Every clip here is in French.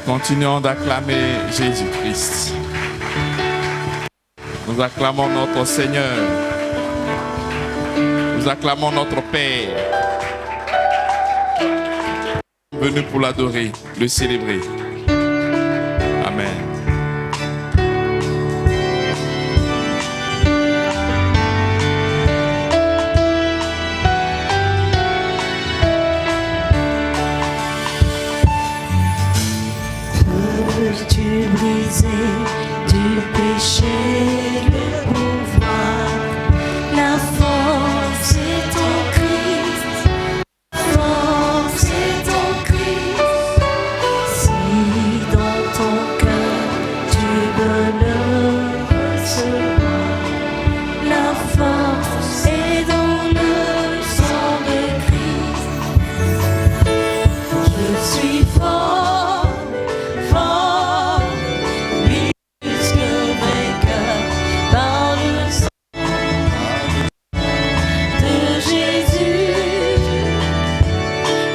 Continuons d'acclamer Jésus-Christ. Nous acclamons notre Seigneur. Nous acclamons notre Père. Venu pour l'adorer, le célébrer. Amen. Peux-tu briser du péché le pouvoir? La force est en Christ. La force est en Christ. Si dans ton cœur tu veux le recevoir, la force est dans le sang de Christ. Je suis fort, fort, oui, plus que vainqueur par le sang de Jésus.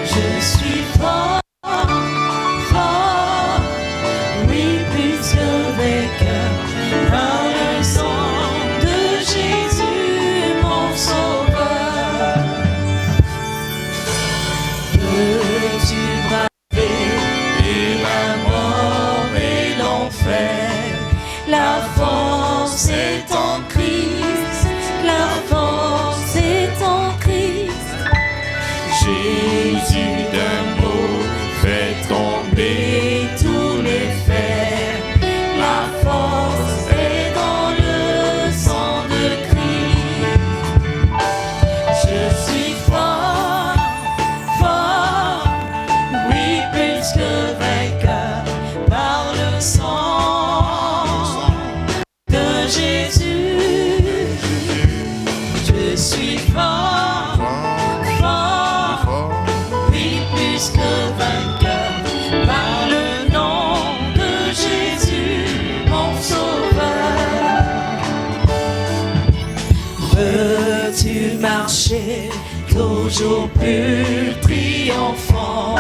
Je suis fort, fort, oui, plus que vainqueur par le sang de Jésus, mon sauveur. Peux-tu braver la mort et l'enfer? La force est en Christ, la force est en Christ. Jésus d'un mot fait tomber tous les fers. La force est dans le sang de Christ. Je suis fort, fort, oui, plus que vainqueur par le sang de Jésus. Je suis fort, fort, oui, plus que vainqueur par le nom de Jésus, mon sauveur. Veux-tu marcher toujours plus triomphant?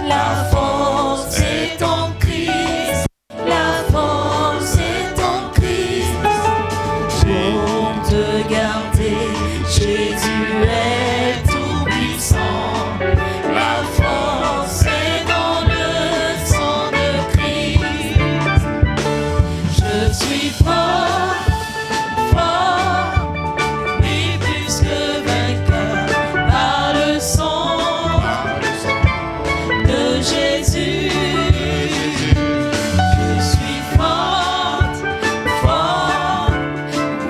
La force est en Christ, la force est en Christ. Pour te garder, Jésus est tout puissant. La force est dans le sang de Christ. Je suis fort, fort, oui, plus que vainqueur par le sang de Jésus. Je suis forte, fort,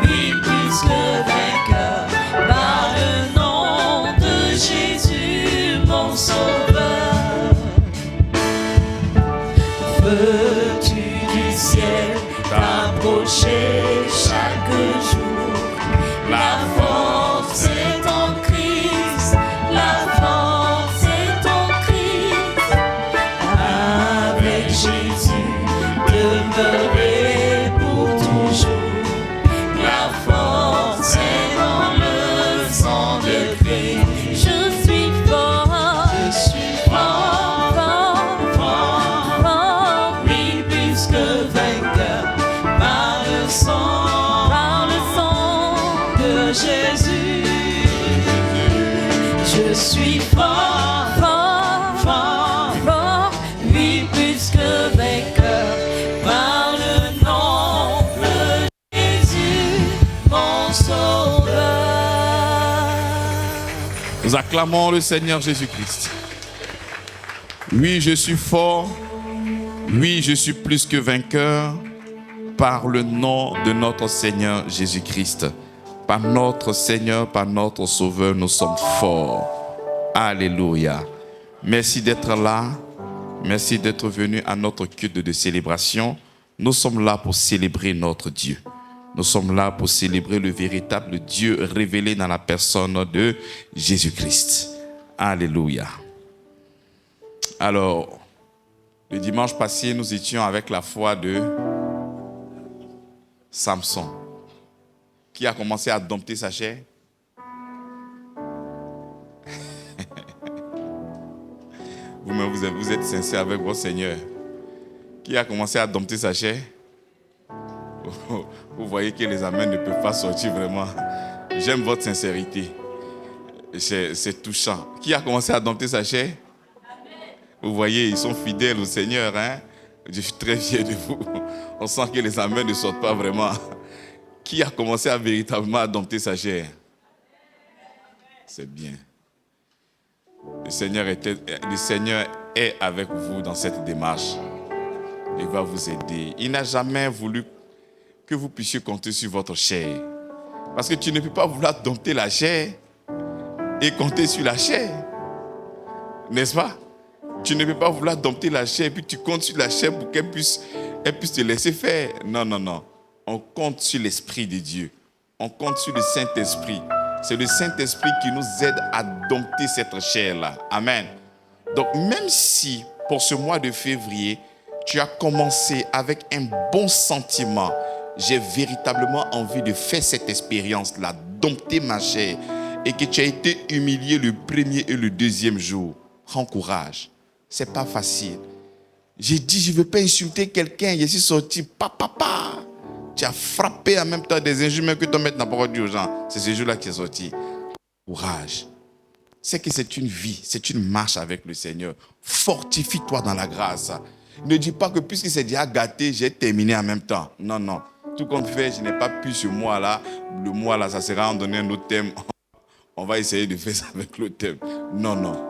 oui, plus que vainqueur par le nom de Jésus, mon sauveur. Veux-tu du ciel t'approcher chaque jour? La force est en Christ, la force est en Christ. Avec Jésus, demeurer pour toujours. La force est dans le sang de Christ. Je suis fort, fort, fort, oui, plus que vainqueur par le sang de Jésus. Je suis fort, fort, fort, oui, plus que vainqueur par le nom de Jésus, mon sauveur. Nous acclamons le Seigneur Jésus-Christ. Oui, je suis fort. Oui, je suis plus que vainqueur par le nom de notre Seigneur Jésus-Christ. Par notre Seigneur, par notre Sauveur, nous sommes forts. Alléluia. Merci d'être là. Merci d'être venu à notre culte de célébration. Nous sommes là pour célébrer notre Dieu. Nous sommes là pour célébrer le véritable Dieu révélé dans la personne de Jésus-Christ. Alléluia. Alors, le dimanche passé, nous étions avec la foi de Samson, qui a commencé à dompter sa chair. Vous-même, vous êtes sincère avec votre Seigneur. Qui a commencé à dompter sa chair? Vous voyez que les amens ne peuvent pas sortir vraiment. J'aime votre sincérité. C'est touchant. Qui a commencé à dompter sa chair? Vous voyez, ils sont fidèles au Seigneur. Hein? Je suis très fier de vous. On sent que les amens ne sortent pas vraiment. Qui a commencé à véritablement dompter sa chair? C'est bien. Le Seigneur est avec vous dans cette démarche. Il va vous aider. Il n'a jamais voulu que vous puissiez compter sur votre chair. Parce que tu ne peux pas vouloir dompter la chair et compter sur la chair. N'est-ce pas? Tu ne peux pas vouloir dompter la chair et puis tu comptes sur la chair pour qu'elle puisse te laisser faire. Non, non, non. On compte sur l'Esprit de Dieu. On compte sur le Saint-Esprit. C'est le Saint-Esprit qui nous aide à dompter cette chair-là. Amen. Donc, même si pour ce mois de février, tu as commencé avec un bon sentiment, j'ai véritablement envie de faire cette expérience-là, dompter ma chair, et que tu as été humilié le premier et le deuxième jour, prends courage. C'est pas facile. J'ai dit, je ne veux pas insulter quelqu'un. Je suis sorti, papa. Tu as frappé en même temps des injures, même que ton maître n'a pas dit aux gens. C'est ce jour-là qui est sorti. Courage. C'est que c'est une vie, c'est une marche avec le Seigneur. Fortifie-toi dans la grâce. Ne dis pas que puisque c'est déjà gâté, j'ai terminé en même temps. Non, non. Tout compte fait, je n'ai pas pu ce mois-là. Le mois-là, ça sera en donnant un autre thème. On va essayer de faire ça avec l'autre thème. Non, non.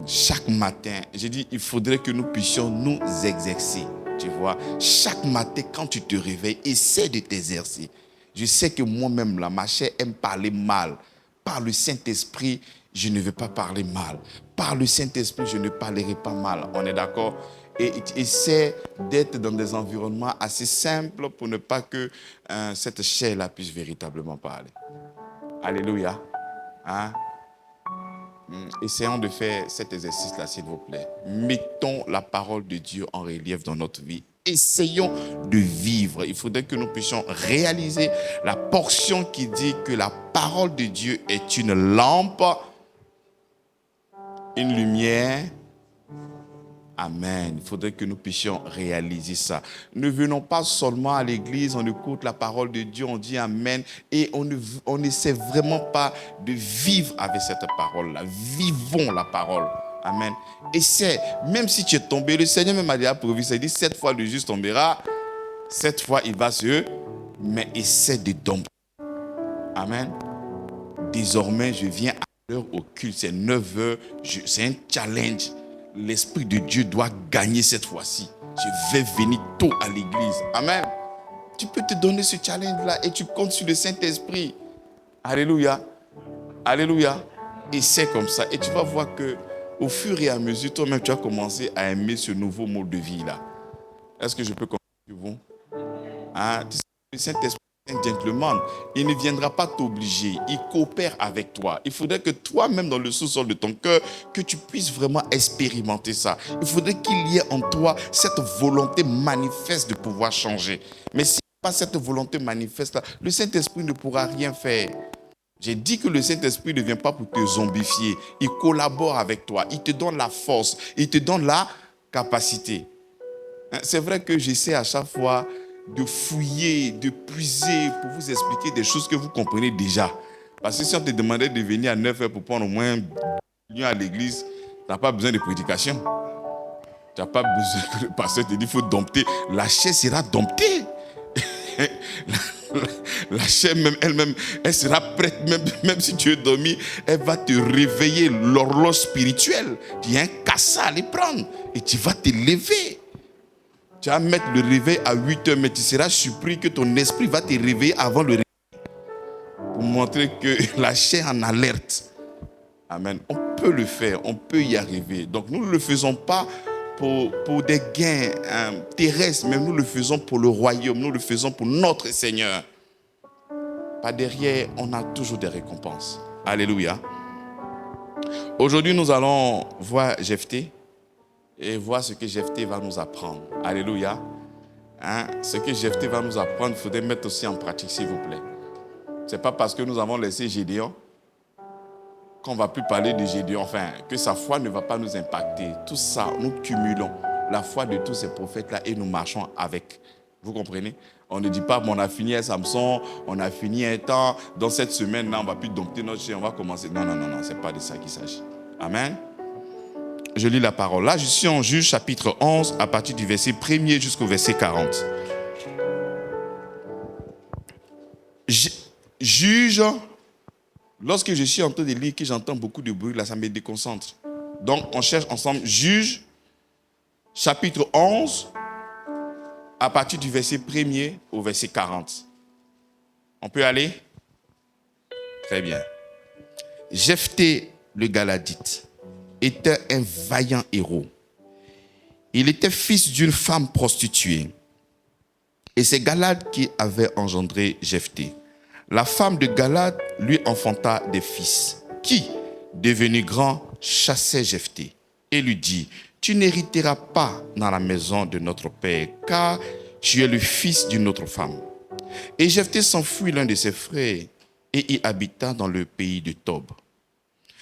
Chaque matin, j'ai dit, il faudrait que nous puissions nous exercer. Tu vois, chaque matin, quand tu te réveilles, essaie de t'exercer. Je sais que moi-même, là, ma chair aime parler mal. Par le Saint-Esprit, je ne veux pas parler mal. Par le Saint-Esprit, je ne parlerai pas mal. On est d'accord? Et essaie d'être dans des environnements assez simples pour ne pas que cette chair-là puisse véritablement parler. Alléluia. Hein? Essayons de faire cet exercice-là, s'il vous plaît. Mettons la parole de Dieu en relief dans notre vie. Essayons de vivre. Il faudrait que nous puissions réaliser la portion qui dit que la parole de Dieu est une lampe, une lumière. Amen. Il faudrait que nous puissions réaliser ça. Ne venons pas seulement à l'église, on écoute la parole de Dieu, on dit Amen et on n'essaie vraiment pas de vivre avec cette parole-là. Vivons la parole. Amen. Essaie, même si tu es tombé, le Seigneur même a déjà prévu, ça dit 7 fois le juste tombera, 7 fois il va mais essaie de tomber. Amen. Désormais, je viens à l'heure au culte, c'est 9 heures, c'est un challenge. L'Esprit de Dieu doit gagner cette fois-ci. Je vais venir tôt à l'église. Amen. Tu peux te donner ce challenge-là et tu comptes sur le Saint-Esprit. Alléluia. Alléluia. Et c'est comme ça. Et tu vas voir que au fur et à mesure, toi-même, tu vas commencer à aimer ce nouveau mode de vie-là. Est-ce que je peux continuer vous? Hein? Le Saint-Esprit est un gentleman. Il ne viendra pas t'obliger. Il coopère avec toi. Il faudrait que toi-même, dans le sous-sol de ton cœur, que tu puisses vraiment expérimenter ça. Il faudrait qu'il y ait en toi cette volonté manifeste de pouvoir changer. Mais si pas cette volonté manifeste-là, le Saint-Esprit ne pourra rien faire. J'ai dit que le Saint-Esprit ne vient pas pour te zombifier. Il collabore avec toi. Il te donne la force. Il te donne la capacité. C'est vrai que j'essaie à chaque fois de fouiller, de puiser pour vous expliquer des choses que vous comprenez déjà. Parce que si on te demandait de venir à 9h pour prendre au moins 10 millions à l'église, tu n'as pas besoin de prédication. Tu n'as pas besoin que le pasteur te dise qu'il faut dompter. La chair sera domptée. La chair même, elle-même, elle sera prête, même si tu es dormi, elle va te réveiller l'horloge spirituelle. Tu as un cassat à aller prendre et tu vas te lever. Tu vas mettre le réveil à 8h, mais tu seras surpris que ton esprit va te réveiller avant le réveil. Pour montrer que la chair en alerte. Amen. On peut le faire, on peut y arriver. Donc nous ne le faisons pas pour des gains terrestres, mais nous le faisons pour le royaume, nous le faisons pour notre Seigneur. Pas derrière, on a toujours des récompenses. Alléluia. Aujourd'hui, nous allons voir Jephthé et voir ce que Jephthé va nous apprendre. Alléluia. Ce que Jephthé va nous apprendre, il faudrait mettre aussi en pratique, s'il vous plaît. Ce n'est pas parce que nous avons laissé Gédéon qu'on ne va plus parler de Gédéon, enfin, que sa foi ne va pas nous impacter. Tout ça, nous cumulons. la foi de tous ces prophètes-là et nous marchons avec. Vous comprenez? On ne dit pas, bon, on a fini un Samson, on a fini un temps, dans cette semaine-là, on ne va plus dompter notre chien, on va commencer. Non, ce n'est pas de ça qu'il s'agit. Amen. Je lis la parole. Là, je suis en Juge chapitre 11, à partir du verset 1er jusqu'au verset 40. Juge, lorsque je suis en train de lire, que j'entends beaucoup de bruit, là, ça me déconcentre. Donc, on cherche ensemble Juge, chapitre 11, à partir du verset 1er au verset 40. On peut aller? Très bien. Jephthé, le Galadite, était un vaillant héros. Il était fils d'une femme prostituée. Et c'est Galad qui avait engendré Jephthé. La femme de Galad lui enfanta des fils, qui, devenu grand, chassait Jephthé et lui dit: tu n'hériteras pas dans la maison de notre père, car tu es le fils d'une autre femme. Et Jephthé s'enfuit l'un de ses frères et y habita dans le pays de Tob.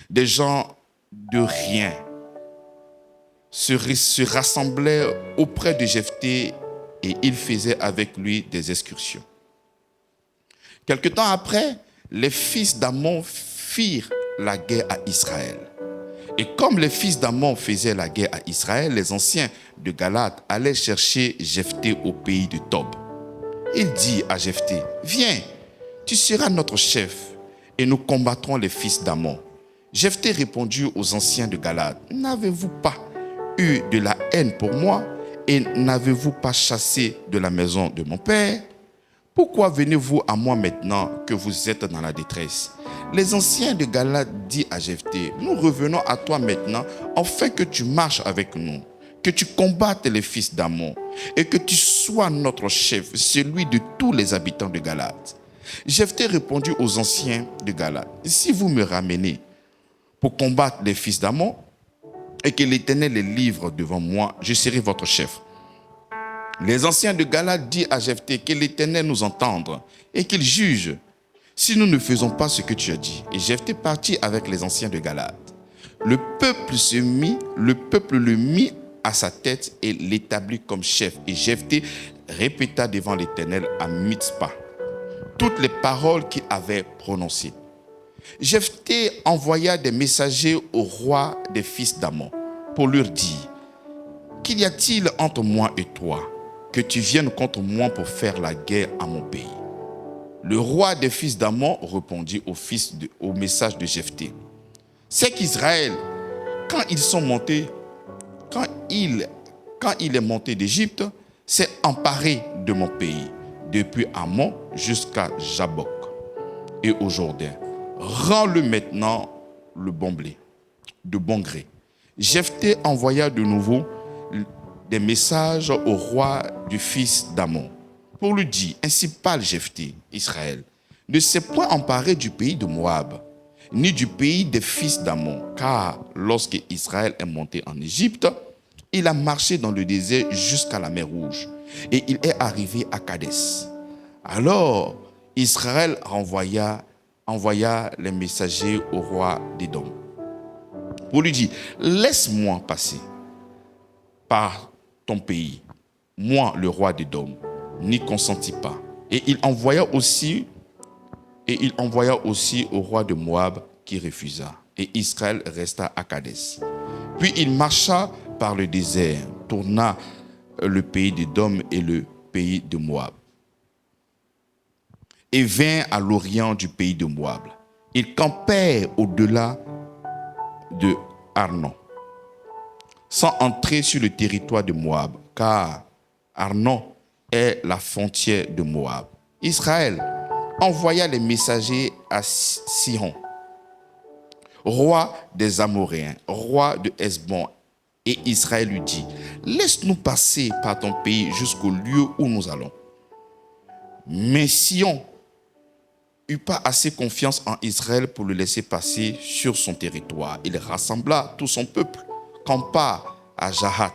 Des gens de rien se rassemblaient auprès de Jephthé et ils faisaient avec lui des excursions. Quelque temps après, les fils d'Ammon firent la guerre à Israël. Et comme les fils d'Ammon faisaient la guerre à Israël, les anciens de Galad allaient chercher Jephthé au pays de Tob. Il dit à Jephthé: viens, tu seras notre chef et nous combattrons les fils d'Ammon. Jephthé répondit aux anciens de Galad: n'avez-vous pas eu de la haine pour moi et n'avez-vous pas chassé de la maison de mon père? Pourquoi venez-vous à moi maintenant que vous êtes dans la détresse? Les anciens de Galad dirent à Jephthé: nous revenons à toi maintenant, afin que tu marches avec nous, que tu combattes les fils d'Ammon, et que tu sois notre chef, celui de tous les habitants de Galad. Jephthé répondit aux anciens de Galad: si vous me ramenez pour combattre les fils d'Ammon, et que l'Éternel les livre devant moi, je serai votre chef. Les anciens de Galad dirent à Jephthé: que l'Éternel nous entende et qu'il juge si nous ne faisons pas ce que tu as dit. Et Jephthé partit avec les anciens de Galad. Le peuple le mit à sa tête et l'établit comme chef. Et Jephthé répéta devant l'Éternel à Mitzpah toutes les paroles qu'il avait prononcées. Jephthé envoya des messagers au roi des fils d'Ammon pour leur dire: qu'y a-t-il entre moi et toi, que tu viennes contre moi pour faire la guerre à mon pays? Le roi des fils d'Ammon répondit au message de Jephthé: c'est qu'Israël, quand il est monté d'Égypte, s'est emparé de mon pays, depuis Ammon jusqu'à Jabok et au Jourdain. Rends-le maintenant le bon blé, de bon gré. Jephthé envoya de nouveau des messages au roi du fils d'Ammon pour lui dire: ainsi parle Jephthé, Israël ne s'est point emparé du pays de Moab, ni du pays des fils d'Ammon, car lorsque Israël est monté en Égypte, il a marché dans le désert jusqu'à la mer Rouge, et il est arrivé à Kadès. Alors Israël envoya les messagers au roi d'Édom pour lui dire: laisse-moi passer par ton pays. Moi, le roi d'Édom, n'y consentis pas. Et il envoya aussi au roi de Moab qui refusa. Et Israël resta à Kadès. Puis il marcha par le désert, tourna le pays d'Édom et le pays de Moab, et vint à l'orient du pays de Moab. Il campait au-delà de Arnon, sans entrer sur le territoire de Moab, car Arnon est la frontière de Moab. Israël envoya les messagers à Sihon, roi des Amoréens, roi de Hesbon, et Israël lui dit: laisse-nous passer par ton pays jusqu'au lieu où nous allons. Mais Sihon n'eut pas assez confiance en Israël pour le laisser passer sur son territoire. Il rassembla tout son peuple, campa à Jahat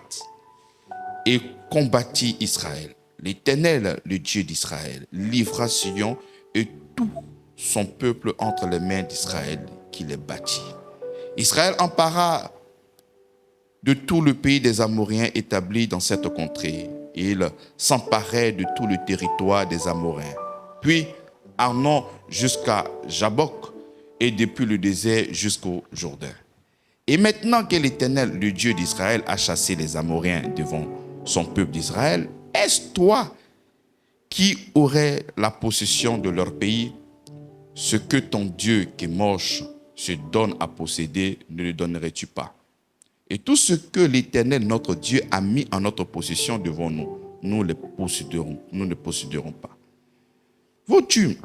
et combattit Israël. L'Éternel, le Dieu d'Israël, livra Sion et tout son peuple entre les mains d'Israël, qui les battit. Israël empara de tout le pays des Amoréens établis dans cette contrée. Il s'emparait de tout le territoire des Amoréens. Puis Arnon jusqu'à Jabok, et depuis le désert jusqu'au Jourdain. Et maintenant que l'Éternel, le Dieu d'Israël, a chassé les Amoréens devant son peuple d'Israël, est-ce toi qui aurais la possession de leur pays? Ce que ton Dieu Kémosh se donne à posséder, ne le donnerais-tu pas? Et tout ce que l'Éternel, notre Dieu, a mis en notre possession devant nous, nous ne posséderons pas. Vaut-tu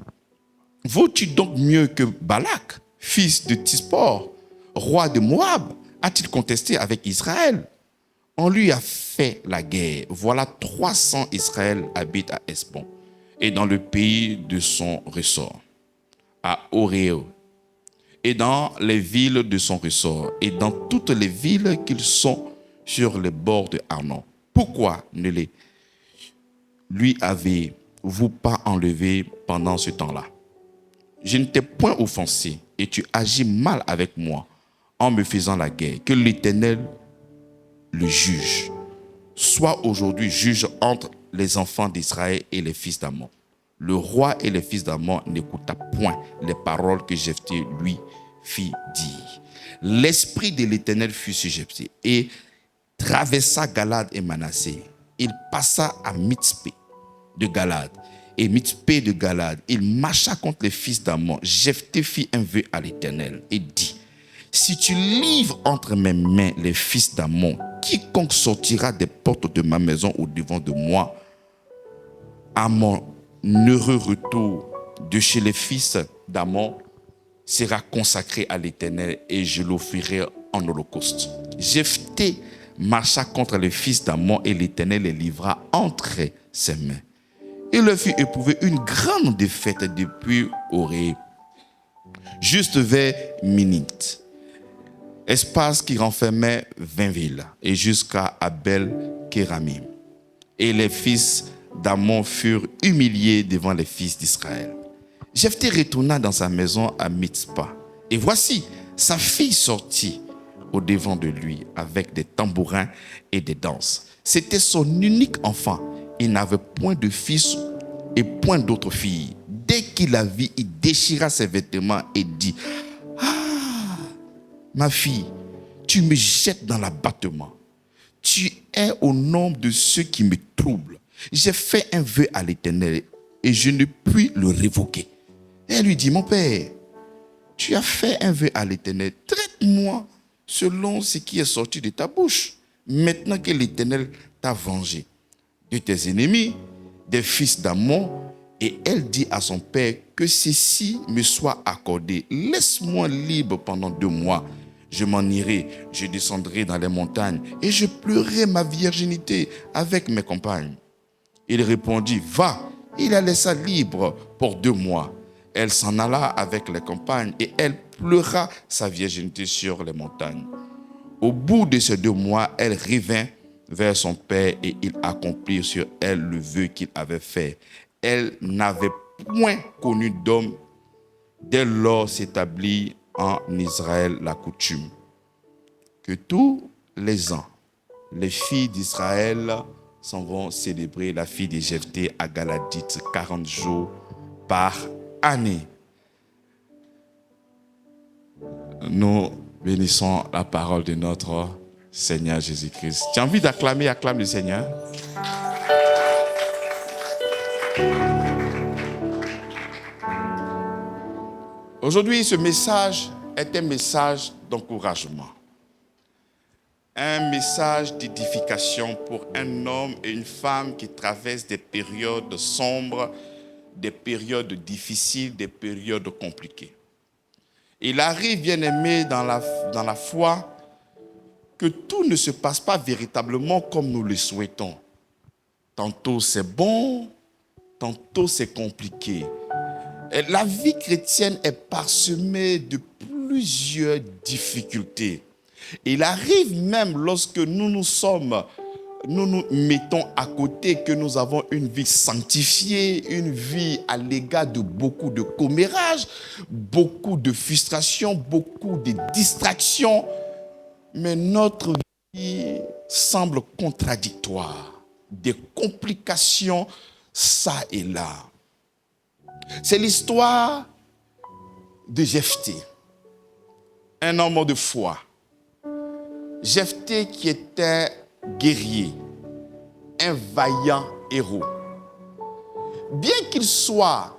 donc mieux que Balak, fils de Tispor, roi de Moab, a-t-il contesté avec Israël? On lui a fait la guerre. Voilà 300 Israël habitent à Hesbon et dans le pays de son ressort, à Oréo, et dans les villes de son ressort, et dans toutes les villes qu'ils sont sur les bords de Arnon. Pourquoi ne les lui avez-vous pas enlevé pendant ce temps-là? Je ne t'ai point offensé, et tu agis mal avec moi en me faisant la guerre. Que l'Éternel le juge. Sois aujourd'hui juge entre les enfants d'Israël et les fils d'Amon. Le roi et les fils d'Amon n'écouta point les paroles que Jephthé lui fit dire. L'esprit de l'Éternel fut sur Jephthé et traversa Galad et Manassé. Il passa à Mitzpé de Galad. Et Mitzpé de Galad, il marcha contre les fils d'Amon. Jephthé fit un vœu à l'Éternel et dit: si tu livres entre mes mains les fils d'Amon, quiconque sortira des portes de ma maison au devant de moi, à mon heureux retour de chez les fils d'Amon, sera consacré à l'Éternel et je l'offrirai en holocauste. Jephthé marcha contre les fils d'Amon et l'Éternel les livra entre ses mains. Il leur fit éprouver une grande défaite depuis Oré, juste vers Minite, espace qui renfermait 20 villes, et jusqu'à Abel-Kéramim. Et les fils d'Amon furent humiliés devant les fils d'Israël. Jephthé retourna dans sa maison à Mitzpah. Et voici, sa fille sortit au devant de lui avec des tambourins et des danses. C'était son unique enfant. Il n'avait point de fils et point d'autre fille. Dès qu'il la vit, il déchira ses vêtements et dit: ah, ma fille, tu me jettes dans l'abattement. Tu es au nombre de ceux qui me troublent. J'ai fait un vœu à l'Éternel et je ne puis le révoquer. Et elle lui dit: mon père, tu as fait un vœu à l'Éternel. Traite-moi selon ce qui est sorti de ta bouche. Maintenant que l'Éternel t'a vengé de tes ennemis, des fils d'Amon. Et elle dit à son père: que ceci me soit accordé. Laisse-moi libre pendant 2 mois. Je m'en irai, je descendrai dans les montagnes et je pleurerai ma virginité avec mes compagnes. Il répondit: va. Il la laissa libre pour 2 mois. Elle s'en alla avec les compagnes et elle pleura sa virginité sur les montagnes. Au bout de ces 2 mois, elle revint vers son père et il accomplit sur elle le vœu qu'il avait fait. Elle n'avait point connu d'homme. Dès lors s'établit en Israël la coutume que tous les ans, les filles d'Israël s'en vont célébrer la fille de Jephthé à Galadite 40 jours par année. Nous bénissons la parole de notre Seigneur Jésus-Christ. Tu as envie d'acclamer, acclame le Seigneur. Aujourd'hui, ce message est un message d'encouragement. Un message d'édification pour un homme et une femme qui traversent des périodes sombres, des périodes difficiles, des périodes compliquées. Il arrive, bien-aimé, dans la foi, que tout ne se passe pas véritablement comme nous le souhaitons. Tantôt c'est bon, tantôt c'est compliqué. Et la vie chrétienne est parsemée de plusieurs difficultés. Il arrive même lorsque nous nous mettons à côté, que nous avons une vie sanctifiée, une vie à l'égard de beaucoup de commérages, beaucoup de frustrations, beaucoup de distractions. Mais notre vie qui semblent contradictoires, des complications ça et là. C'est l'histoire de Jephthé, un homme de foi. Jephthé qui était guerrier, un vaillant héros. Bien qu'il soit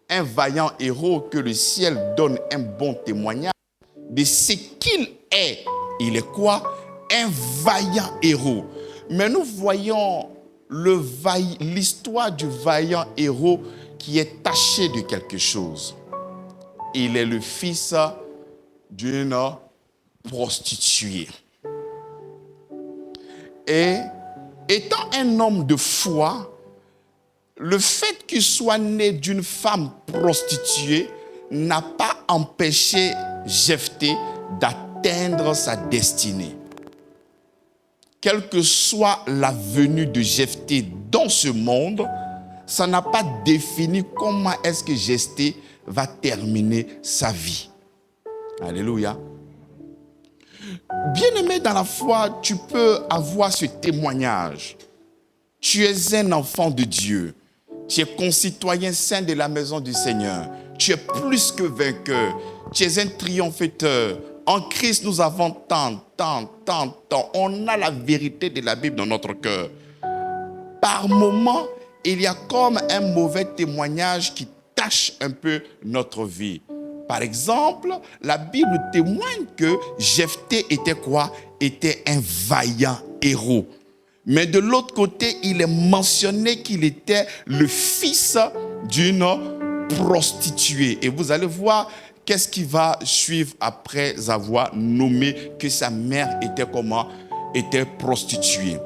un vaillant héros, que le ciel donne un bon témoignage de ce qu'il est. Il est quoi? Un vaillant héros. Mais nous voyons l'histoire du vaillant héros qui est taché de quelque chose. Il est le fils d'une prostituée. Et étant un homme de foi, le fait qu'il soit né d'une femme prostituée n'a pas empêché Jephthé d'atteindre sa destinée. Quelle que soit la venue de Jephthé dans ce monde, ça n'a pas défini comment est-ce que Jephthé va terminer sa vie. Alléluia. Bien-aimé dans la foi, tu peux avoir ce témoignage. Tu es un enfant de Dieu. Tu es concitoyen saint de la maison du Seigneur. Tu es plus que vainqueur. Tu es un triomphateur. En Christ, nous avons tant. On a la vérité de la Bible dans notre cœur. Par moments, il y a comme un mauvais témoignage qui tâche un peu notre vie. Par exemple, la Bible témoigne que Jephthé était quoi? Était un vaillant héros. Mais de l'autre côté, il est mentionné qu'il était le fils d'une prostituée. Et vous allez voir qu'est-ce qui va suivre après avoir nommé que sa mère était comment? Était prostituée.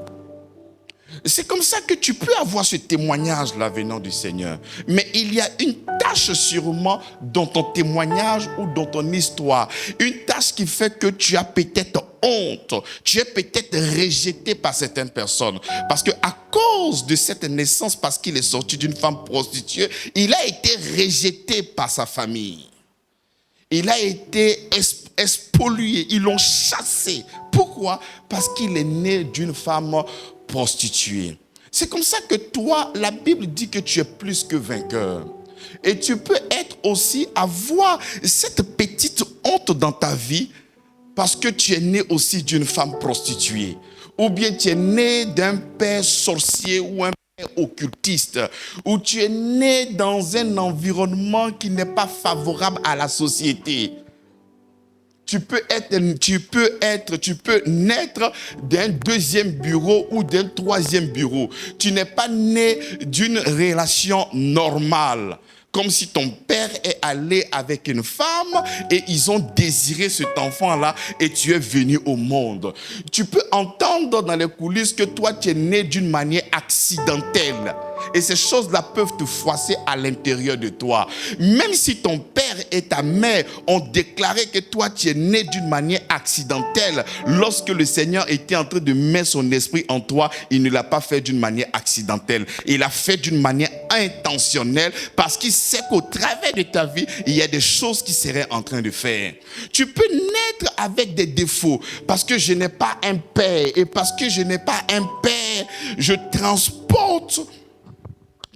C'est comme ça que tu peux avoir ce témoignage-là venant du Seigneur. Mais il y a une tâche sûrement dans ton témoignage ou dans ton histoire. Une tâche qui fait que tu as peut-être honte. Tu es peut-être rejeté par certaines personnes. Parce qu'à cause de cette naissance, parce qu'il est sorti d'une femme prostituée, il a été rejeté par sa famille. Il a été spolié. Ils l'ont chassé. Pourquoi? Parce qu'il est né d'une femme prostituée. C'est comme ça que toi, la Bible dit que tu es plus que vainqueur. Et tu peux être aussi, avoir cette petite honte dans ta vie parce que tu es né aussi d'une femme prostituée. Ou bien tu es né d'un père sorcier ou un père occultiste. Ou tu es né dans un environnement qui n'est pas favorable à la société. Tu peux naître d'un deuxième bureau ou d'un troisième bureau. Tu n'es pas né d'une relation normale. Comme si ton père est allé avec une femme et ils ont désiré cet enfant-là et tu es venu au monde. Tu peux entendre dans les coulisses que toi, tu es né d'une manière accidentelle. Et ces choses-là peuvent te froisser à l'intérieur de toi. Même si ton père et ta mère ont déclaré que toi, tu es né d'une manière accidentelle, lorsque le Seigneur était en train de mettre son esprit en toi, il ne l'a pas fait d'une manière accidentelle. Il l'a fait d'une manière intentionnelle parce qu'il sait qu'au travers de ta vie, il y a des choses qu'il serait en train de faire. Tu peux naître avec des défauts parce que je n'ai pas un père. Et parce que je n'ai pas un père, je transporte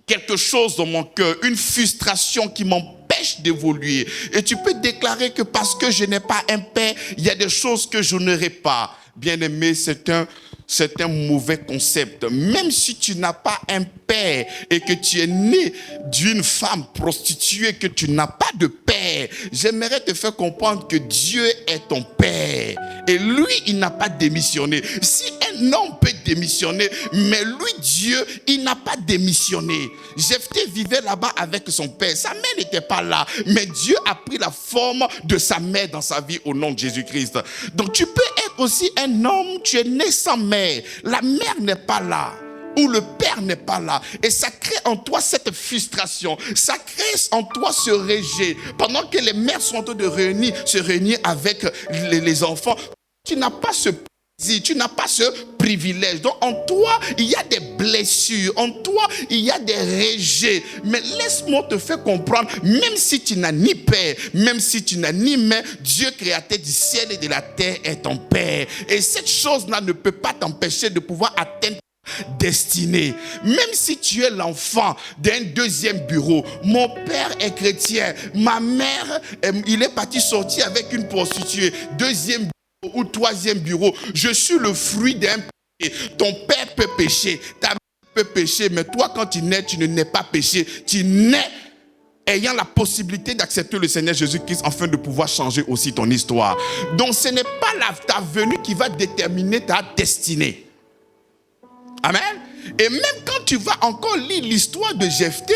quelque chose dans mon cœur, une frustration qui m'empêche d'évoluer. Et tu peux déclarer que parce que je n'ai pas un père, il y a des choses que je n'aurai pas. Bien-aimé, c'est un mauvais concept. Même si tu n'as pas un père et que tu es né d'une femme prostituée, que tu n'as pas de père, j'aimerais te faire comprendre que Dieu est ton père. Et lui, il n'a pas démissionné. Si un homme peut démissionner, mais lui, Dieu, il n'a pas démissionné. Jephthé vivait là-bas avec son père. Sa mère n'était pas là, mais Dieu a pris la forme de sa mère dans sa vie au nom de Jésus-Christ. Donc tu peux être aussi un homme, tu es né sans mère. La mère n'est pas là. Ou le père n'est pas là. Et ça crée en toi cette frustration. Ça crée en toi ce rejet. Pendant que les mères sont en train de se réunir avec les enfants, tu n'as pas ce Tu n'as pas ce privilège. Donc en toi, il y a des blessures. En toi, il y a des rejets. Mais laisse-moi te faire comprendre, même si tu n'as ni père, même si tu n'as ni mère, Dieu créateur du ciel et de la terre est ton père. Et cette chose-là ne peut pas t'empêcher de pouvoir atteindre destinée. Même si tu es l'enfant d'un deuxième bureau, mon père est chrétien, ma mère, il est parti sortir avec une prostituée, deuxième ou troisième bureau, je suis le fruit d'un péché. Ton père peut pécher, ta mère peut pécher, mais toi quand tu nais, tu ne nais pas péché, tu nais ayant la possibilité d'accepter le Seigneur Jésus-Christ afin de pouvoir changer aussi ton histoire. Donc ce n'est pas ta venue qui va déterminer ta destinée. Amen. Et même quand tu vas encore lire l'histoire de Jephthé,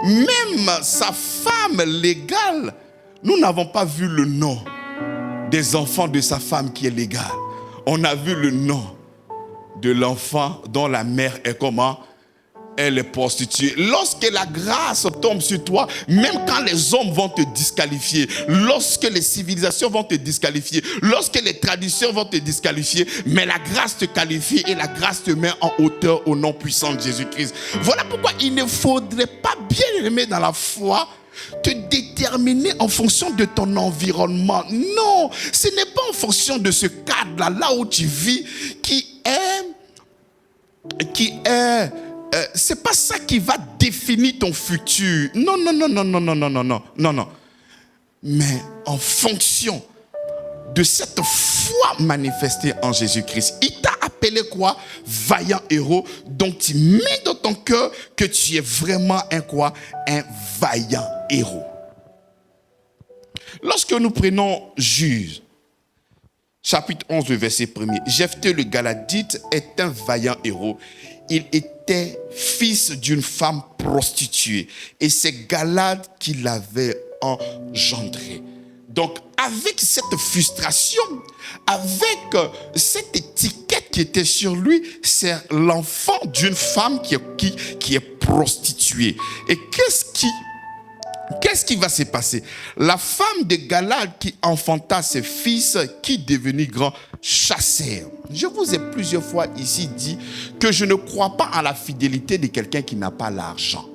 même sa femme légale, nous n'avons pas vu le nom des enfants de sa femme qui est légale. On a vu le nom de l'enfant dont la mère est comment? Elle est prostituée. Lorsque la grâce tombe sur toi, même quand les hommes vont te disqualifier, lorsque les civilisations vont te disqualifier, lorsque les traditions vont te disqualifier, mais la grâce te qualifie et la grâce te met en hauteur au nom puissant de Jésus-Christ. Voilà pourquoi il ne faudrait pas, bien aimer dans la foi, te déterminer en fonction de ton environnement. Non, ce n'est pas en fonction de ce cadre-là, là où tu vis, c'est pas ça qui va définir ton futur. Non. Mais en fonction de cette foi manifestée en Jésus-Christ. Il t'a appelé quoi? Vaillant héros. Donc tu mets dans ton cœur que tu es vraiment un vaillant héros. Lorsque nous prenons Juge, chapitre 11, verset 1er, Jephthé le Galadite est un vaillant héros. Il était fils d'une femme prostituée et c'est Galad qui l'avait engendré. Donc, avec cette frustration, avec cette étiquette qui était sur lui, c'est l'enfant d'une femme qui est prostituée. Et qu'est-ce qui va se passer? La femme de Galad qui enfanta ses fils, qui devenit grand chasseur. Je vous ai plusieurs fois ici dit que je ne crois pas à la fidélité de quelqu'un qui n'a pas l'argent.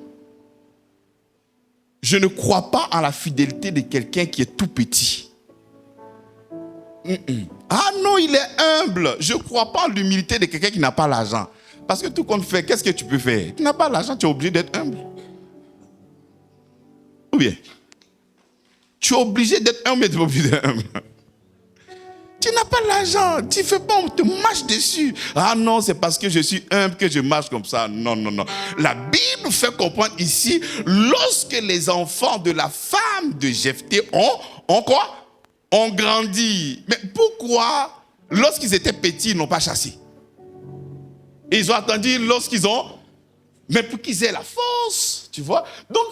Je ne crois pas à la fidélité de quelqu'un qui est tout petit. Ah non, il est humble. Je ne crois pas à l'humilité de quelqu'un qui n'a pas l'argent. Parce que tout compte fait, qu'est-ce que tu peux faire? Tu n'as pas l'argent, tu es obligé d'être humble. Ou bien, tu es obligé d'être humble, mais tu es obligé d'être humble. Tu n'as pas l'argent, tu ne fais pas, on te marche dessus. Ah non, c'est parce que je suis humble que je marche comme ça. Non. La Bible fait comprendre ici, lorsque les enfants de la femme de Jephthé ont quoi? Ont grandi. Mais pourquoi, lorsqu'ils étaient petits, ils n'ont pas chassé? Ils ont attendu lorsqu'ils ont... Mais pour qu'ils aient la force, tu vois. Donc,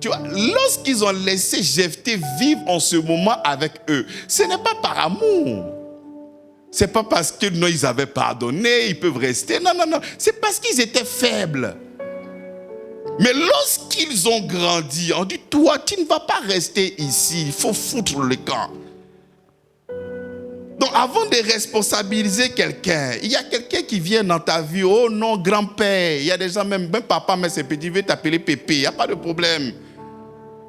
tu vois, lorsqu'ils ont laissé Jephthé vivre en ce moment avec eux, ce n'est pas par amour. C'est pas parce que non, ils avaient pardonné, ils peuvent rester. Non. C'est parce qu'ils étaient faibles. Mais lorsqu'ils ont grandi, on dit, toi, tu ne vas pas rester ici. Il faut foutre le camp. Donc, avant de responsabiliser quelqu'un, il y a quelqu'un qui vient dans ta vie. Oh non, grand-père. Il y a des gens, même papa, mais c'est petit, il veut t'appeler pépé. Il n'y a pas de problème.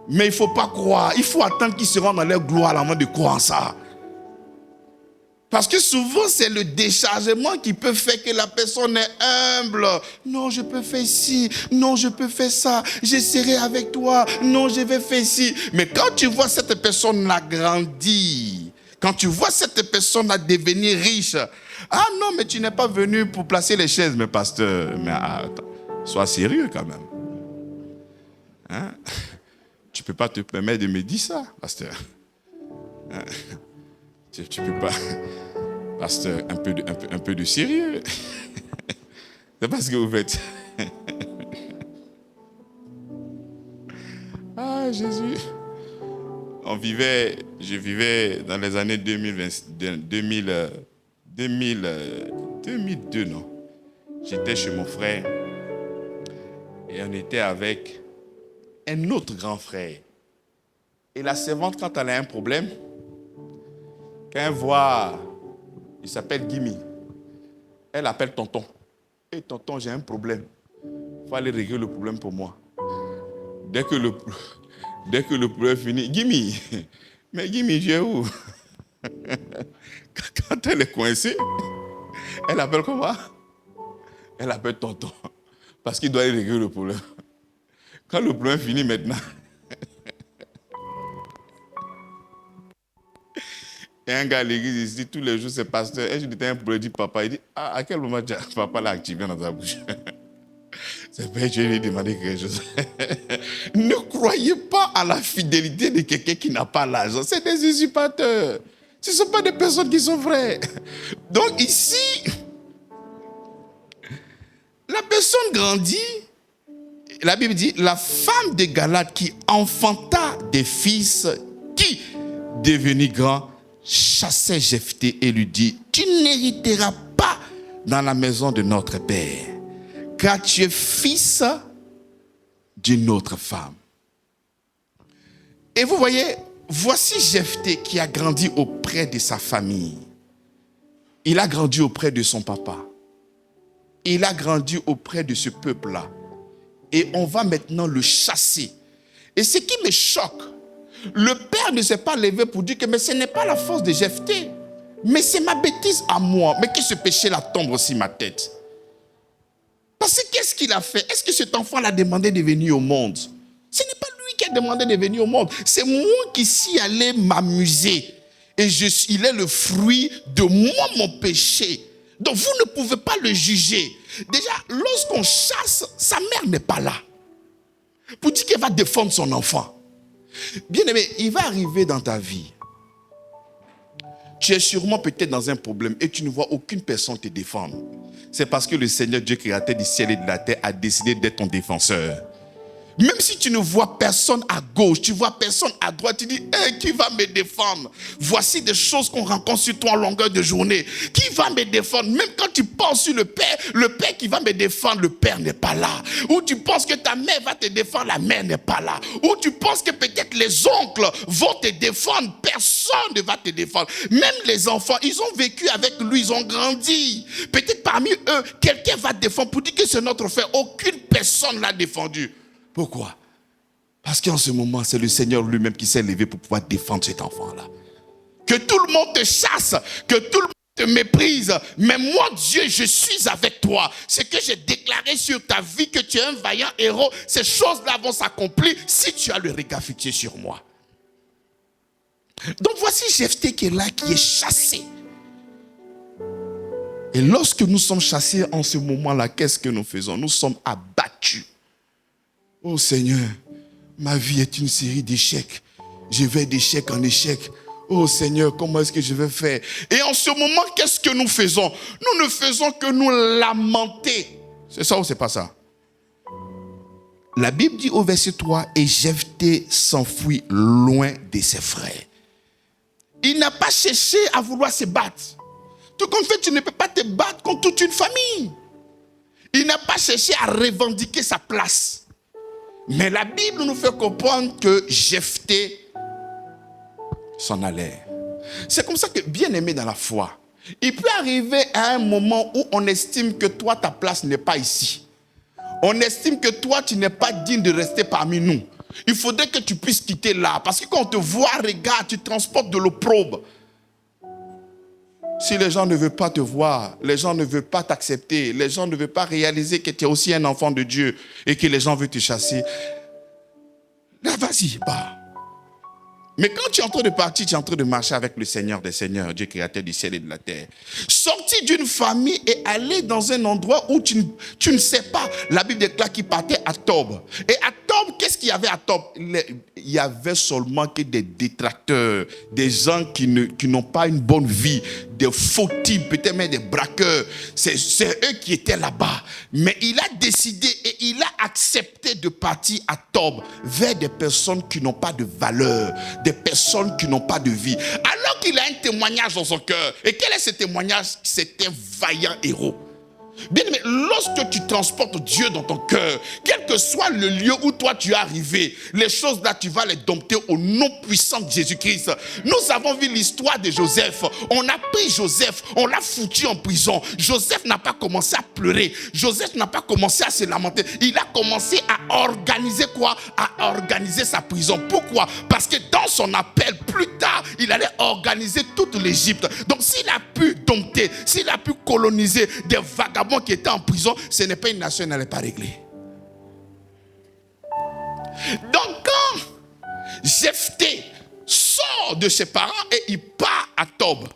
Mais il ne faut pas croire. Il faut attendre qu'ils se rendent dans leur gloire avant de croire en ça. Parce que souvent, c'est le déchargement qui peut faire que la personne est humble. Non, je peux faire ci. Non, je peux faire ça. Je serai avec toi. Non, je vais faire ci. Mais quand tu vois cette personne-là grandir, quand tu vois cette personne-là devenir riche, ah non, mais tu n'es pas venu pour placer les chaises, mais pasteur. Mais attends, sois sérieux quand même. Hein? Tu ne peux pas te permettre de me dire ça, pasteur. Hein? Tu ne peux pas. Pasteur, un peu de sérieux. C'est pas ce que vous faites. Ah, Jésus. Je vivais dans les années 2002, non. J'étais chez mon frère et on était avec un autre grand frère. Et la servante, quand elle a un problème, quand elle voit, il s'appelle Gimi, Elle appelle tonton. Et tonton, j'ai un problème. Il faut aller régler le problème pour moi. Dès que le problème finit, Gimme. Mais Gimme, tu es où? Quand elle est coincée, elle appelle comment? Elle appelle tonton. Parce qu'il doit aller régler le problème. Quand le problème finit maintenant, et un gars à l'église ici, tous les jours, c'est pasteur. Et je dis, t'as un problème, il dit papa. Il dit, ah, à quel moment papa l'a activé dans ta bouche? C'est père, je lui ai demandé quelque chose. Ne croyez pas à la fidélité de quelqu'un qui n'a pas l'argent. C'est des usurpateurs. Ce ne sont pas des personnes qui sont vraies. Donc ici, la personne grandit. La Bible dit, la femme de Galate qui enfanta des fils, qui, devenu grand, chassait Jephthé et lui dit, tu n'hériteras pas dans la maison de notre père, car tu es fils d'une autre femme. Et vous voyez, voici Jephthé qui a grandi auprès de sa famille. Il a grandi auprès de son papa. Il a grandi auprès de ce peuple-là. Et on va maintenant le chasser. Et ce qui me choque, le père ne s'est pas levé pour dire que mais ce n'est pas la force de Jephthé, mais c'est ma bêtise à moi. Mais que ce péché-là tombe aussi ma tête. Parce que qu'est-ce qu'il a fait? Est-ce que cet enfant l'a demandé de venir au monde? Ce n'est pas lui qui a demandé de venir au monde. C'est moi qui suis allé m'amuser. Et il est le fruit de moi, mon péché. Donc vous ne pouvez pas le juger. Déjà, lorsqu'on chasse, sa mère n'est pas là. Pour dire qu'elle va défendre son enfant. Bien aimé, il va arriver dans ta vie. Tu es sûrement peut-être dans un problème et tu ne vois aucune personne te défendre. C'est parce que le Seigneur Dieu créateur du ciel et de la terre a décidé d'être ton défenseur. Même si tu ne vois personne à gauche, tu vois personne à droite, tu dis, hey, qui va me défendre? Voici des choses qu'on rencontre sur toi en longueur de journée. Qui va me défendre? Même quand tu penses sur le Père qui va me défendre, le Père n'est pas là. Ou tu penses que ta mère va te défendre, la mère n'est pas là. Ou tu penses que peut-être les oncles vont te défendre, personne ne va te défendre. Même les enfants, ils ont vécu avec lui, ils ont grandi. Peut-être parmi eux, quelqu'un va te défendre pour dire que c'est notre frère. Aucune personne ne l'a défendu. Pourquoi? Parce qu'en ce moment, c'est le Seigneur lui-même qui s'est levé pour pouvoir défendre cet enfant-là. Que tout le monde te chasse, que tout le monde te méprise, mais moi, Dieu, je suis avec toi. Ce que j'ai déclaré sur ta vie, que tu es un vaillant héros, ces choses-là vont s'accomplir si tu as le regard fixé sur moi. Donc voici Jephthé qui est là, qui est chassé. Et lorsque nous sommes chassés en ce moment-là, qu'est-ce que nous faisons? Nous sommes abattus. Oh Seigneur, ma vie est une série d'échecs. Je vais d'échec en échec. Oh Seigneur, comment est-ce que je vais faire? Et en ce moment, qu'est-ce que nous faisons? Nous ne faisons que nous lamenter. C'est ça ou c'est pas ça? La Bible dit au verset 3, et Jephthé s'enfuit loin de ses frères. Il n'a pas cherché à vouloir se battre. Tout comme fait, tu ne peux pas te battre contre toute une famille. Il n'a pas cherché à revendiquer sa place. Mais la Bible nous fait comprendre que Jephthé s'en allait. C'est comme ça que, bien aimé dans la foi, il peut arriver à un moment où on estime que toi, ta place n'est pas ici. On estime que toi, tu n'es pas digne de rester parmi nous. Il faudrait que tu puisses quitter là. Parce que quand on te voit, regarde, tu transportes de l'opprobre. Si les gens ne veulent pas te voir, les gens ne veulent pas t'accepter, les gens ne veulent pas réaliser que tu es aussi un enfant de Dieu et que les gens veulent te chasser, là, vas-y, bah. Mais quand tu es en train de partir, tu es en train de marcher avec le Seigneur des Seigneurs, Dieu créateur du ciel et de la terre. Sortir d'une famille et aller dans un endroit où tu ne sais pas. La Bible déclare qu'il partait à Tob. Et à Tob, qu'est-ce qu'il y avait à Tob? Il y avait seulement que des détracteurs, des gens qui n'ont pas une bonne vie, des faux types, peut-être même des braqueurs. C'est eux qui étaient là-bas. Mais il a décidé et il a accepté de partir à Tob vers des personnes qui n'ont pas de valeur, des personnes qui n'ont pas de vie. Alors qu'il a un témoignage dans son cœur. Et quel est ce témoignage? C'est un vaillant héros. Bien aimé, lorsque tu transportes Dieu dans ton cœur, quel que soit le lieu où toi tu es arrivé, les choses là tu vas les dompter au nom puissant de Jésus-Christ. Nous avons vu l'histoire de Joseph. On a pris Joseph, on l'a foutu en prison. Joseph n'a pas commencé à pleurer. Joseph n'a pas commencé à se lamenter. Il a commencé à organiser quoi? À organiser sa prison. Pourquoi? Parce que dans son appel, plus tard, il allait organiser toute l'Égypte. Donc s'il a pu dompter, s'il a pu coloniser des vagabonds qui étaient en prison, ce n'est pas une nation, elle n'allait pas régler. Donc quand Jephthé sort de ses parents et il part à Tob,